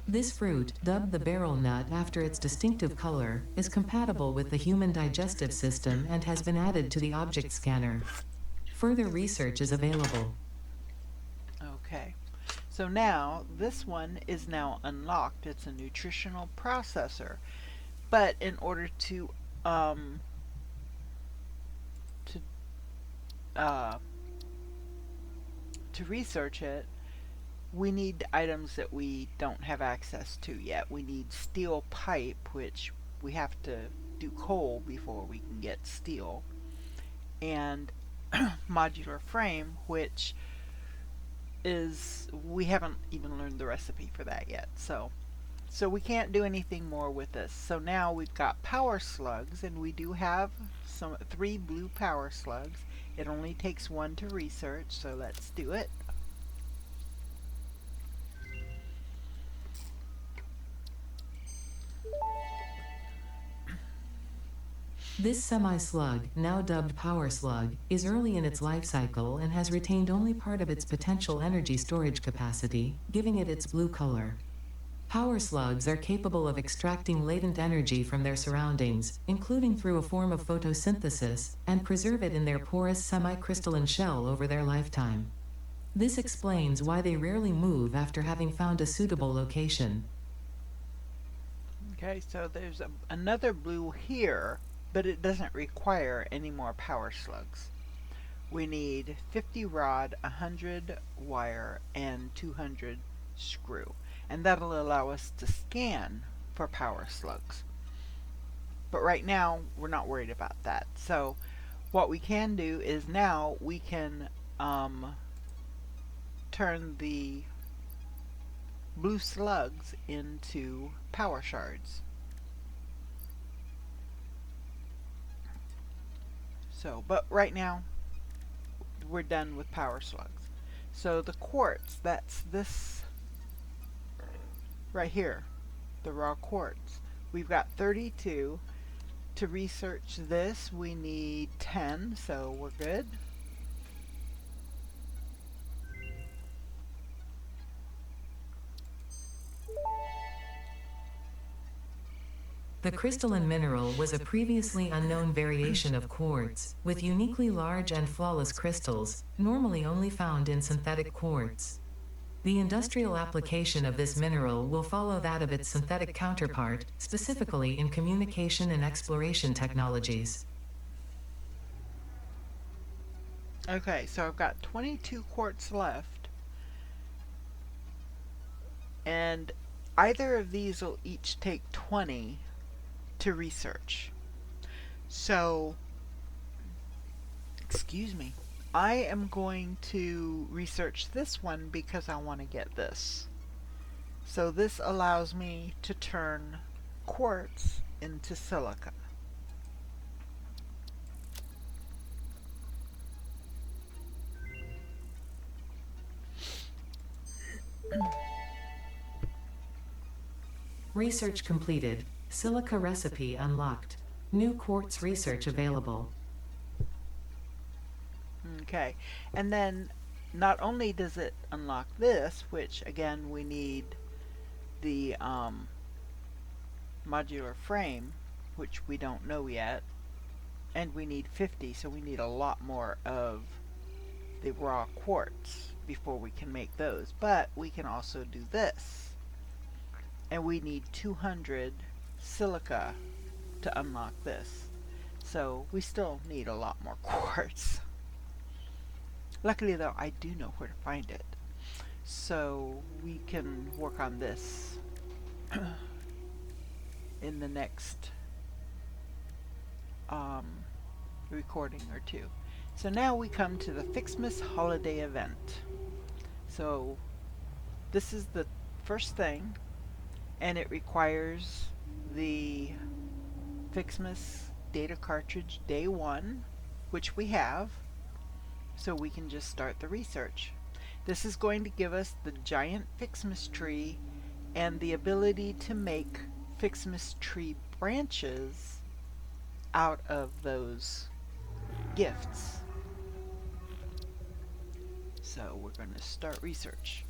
This fruit, dubbed the barrel nut after its distinctive color, is compatible with the human digestive system and has been added to the object scanner. Further research is available. Okay. So now this one is now unlocked. It's a nutritional processor. But in order to research it, we need items that we don't have access to yet. We need steel pipe, which we have to do coal before we can get steel, and modular frame, which is, we haven't even learned the recipe for that yet. So we can't do anything more with this. So now we've got power slugs, and we do have 3 blue power slugs. It only takes 1 to research, so let's do it. This semi-slug, now dubbed power slug, is early in its life cycle and has retained only part of its potential energy storage capacity, giving it its blue color. Power slugs are capable of extracting latent energy from their surroundings, including through a form of photosynthesis, and preserve it in their porous semi-crystalline shell over their lifetime. This explains why they rarely move after having found a suitable location. Okay, so there's another blue here, but it doesn't require any more power slugs. We need 50 rod, 100 wire, and 200 screw. And that'll allow us to scan for power slugs. But right now, we're not worried about that. So what we can do is now we can turn the blue slugs into power shards. So, but right now, we're done with power slugs. So the quartz, that's this right here, the raw quartz. We've got 32. To research this, we need 10, so we're good. The crystalline mineral was a previously unknown variation of quartz, with uniquely large and flawless crystals, normally only found in synthetic quartz. The industrial application of this mineral will follow that of its synthetic counterpart, specifically in communication and exploration technologies. Okay, so I've got 22 quartz left, and either of these will each take 20 to research. So, excuse me, I am going to research this one because I want to get this. So this allows me to turn quartz into silica. Research completed. Silica recipe unlocked. New quartz research available. Okay, and then not only does it unlock this, which again we need the modular frame, which we don't know yet, and we need 50, so we need a lot more of the raw quartz before we can make those. But we can also do this, and we need 200 silica to unlock this. So we still need a lot more quartz. Luckily though, I do know where to find it. So we can work on this in the next recording or two. So now we come to the Fixmas holiday event. So this is the first thing, and it requires the Fixmas data cartridge day 1, which we have, so we can just start the research. This is going to give us the giant Fixmas tree and the ability to make Fixmas tree branches out of those gifts. So we're going to start research.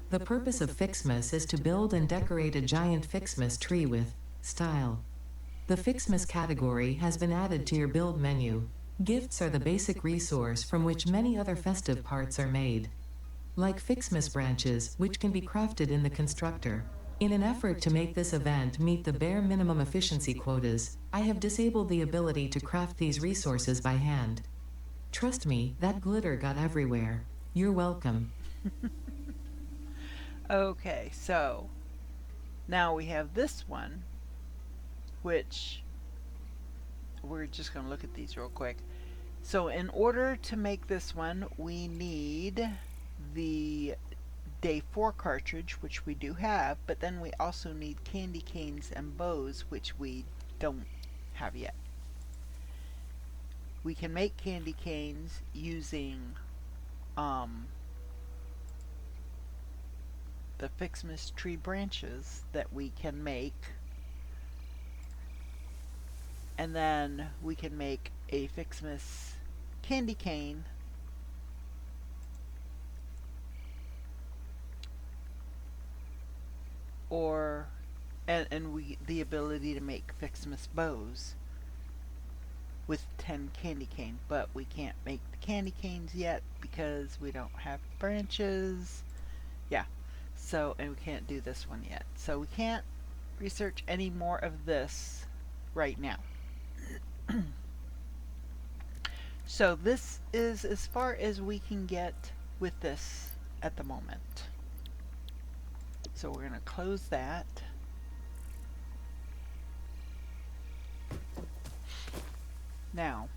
The purpose of Fixmas is to build and decorate a giant Fixmas tree with style. The Fixmas category has been added to your build menu. Gifts are the basic resource from which many other festive parts are made, like Fixmas branches, which can be crafted in the constructor. In an effort to make this event meet the bare minimum efficiency quotas, I have disabled the ability to craft these resources by hand. Trust me, that glitter got everywhere. You're welcome. Okay, so now we have this one, which we're just going to look at these real quick. So in order to make this one, we need the day 4 cartridge, which we do have, but then we also need candy canes and bows, which we don't have yet. We can make candy canes using the Fixmas tree branches that we can make, and then we can make a Fixmas candy cane or and we the ability to make Fixmas bows with 10 candy cane, but we can't make the candy canes yet because we don't have branches. Yeah, so, and we can't do this one yet, so we can't research any more of this right now. So this is as far as we can get with this at the moment. So we're going to close that. Now,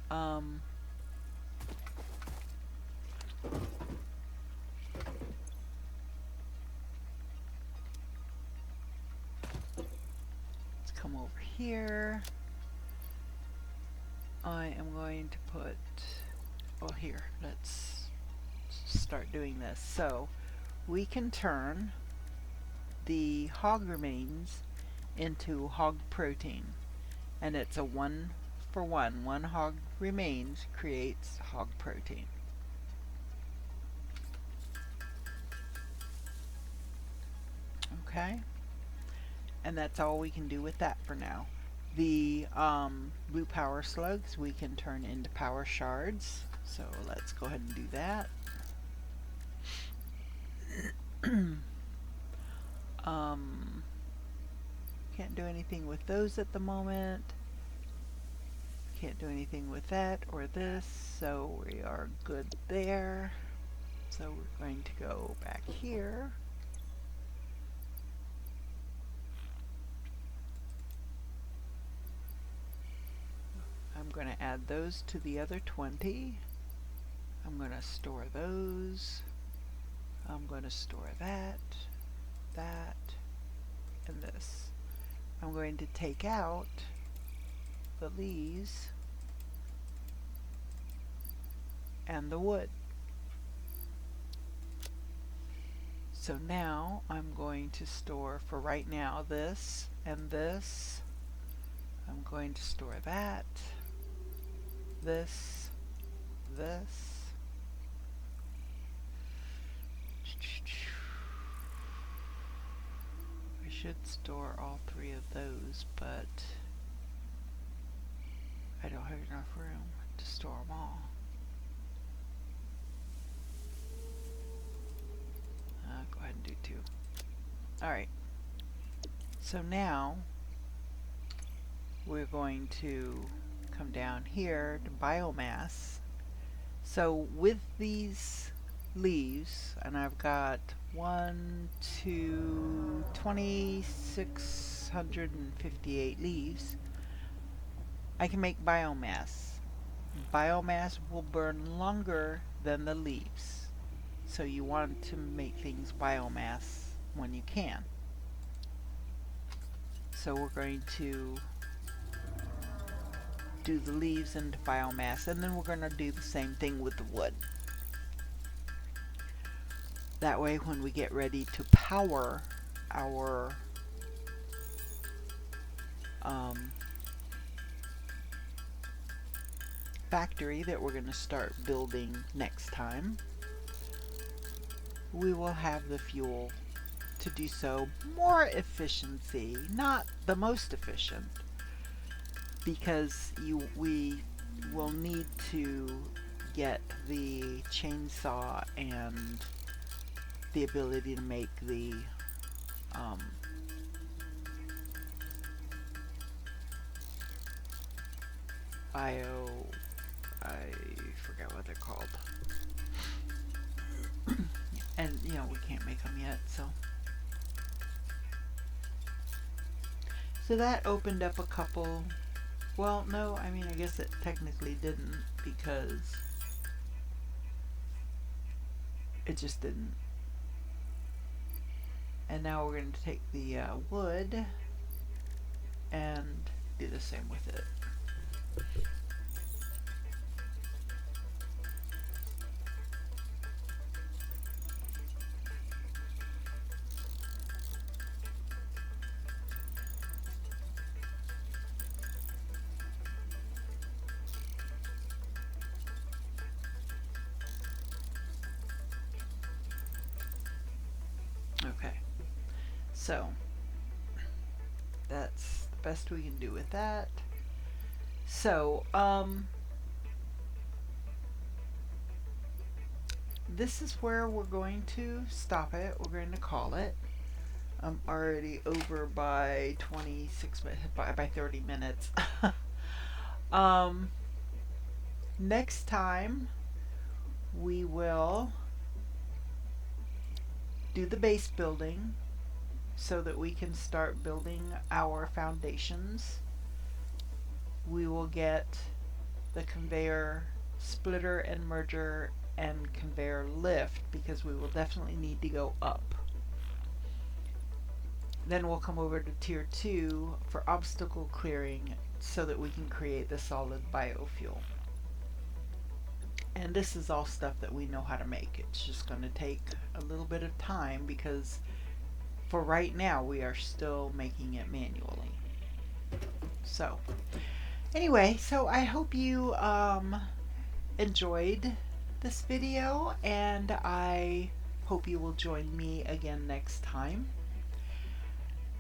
let's come over here. I am going to put, well, here, let's start doing this. So we can turn the hog remains into hog protein, and it's a 1-for-1. One hog remains creates hog protein. Okay, and that's all we can do with that for now. The blue power slugs we can turn into power shards, so let's go ahead and do that. Can't do anything with those at the moment. Can't do anything with that or this, so we are good there. So we're going to go back here. I'm going to add those to the other 20. I'm going to store those. I'm going to store that, that, and this. I'm going to take out the leaves and the wood. So now I'm going to store, for right now, this and this. I'm going to store that, this, this. I should store all three of those, but I don't have enough room to store them all. Go ahead and do two. Alright, so now we're going to come down here to biomass. So with these leaves, and I've got 2,658 leaves, I can make biomass. Biomass will burn longer than the leaves. So you want to make things biomass when you can. So we're going to do the leaves into biomass, and then we're going to do the same thing with the wood. That way when we get ready to power our factory that we're going to start building next time, we will have the fuel to do so. More efficiency, not the most efficient, because we will need to get the chainsaw and the ability to make the I forgot what they're called. And you know, we can't make them yet, so that opened up a couple. Well, no, I mean, I guess it technically didn't, because it just didn't. And now we're going to take the wood and do the same with it. Okay, so that's the best we can do with that. So, this is where we're going to stop it. We're going to call it. I'm already over by 26 minutes, by 30 minutes. Next time we will do the base building so that we can start building our foundations. We will get the conveyor splitter and merger and conveyor lift, because we will definitely need to go up. Then we'll come over to tier 2 for obstacle clearing so that we can create the solid biofuel. And this is all stuff that we know how to make. It's just going to take a little bit of time, because for right now we are still making it manually. So anyway, so I hope you enjoyed this video, and I hope you will join me again next time.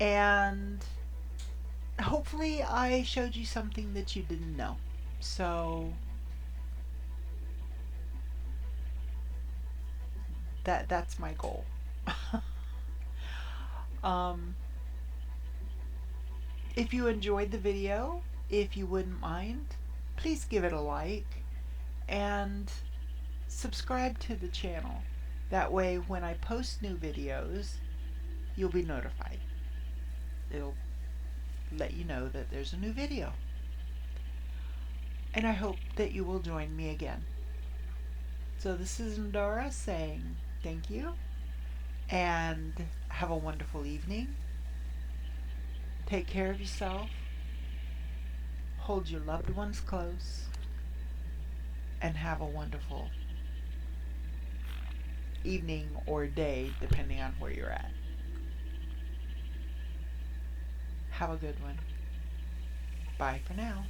And hopefully I showed you something that you didn't know. So that's my goal. If you enjoyed the video, if you wouldn't mind, please give it a like and subscribe to the channel. That way when I post new videos, you'll be notified. It'll let you know that there's a new video. And I hope that you will join me again. So this is Ndora saying thank you, and have a wonderful evening. Take care of yourself. hold your loved ones close, and have a wonderful evening or day, depending on where you're at. Have a good one. Bye for now.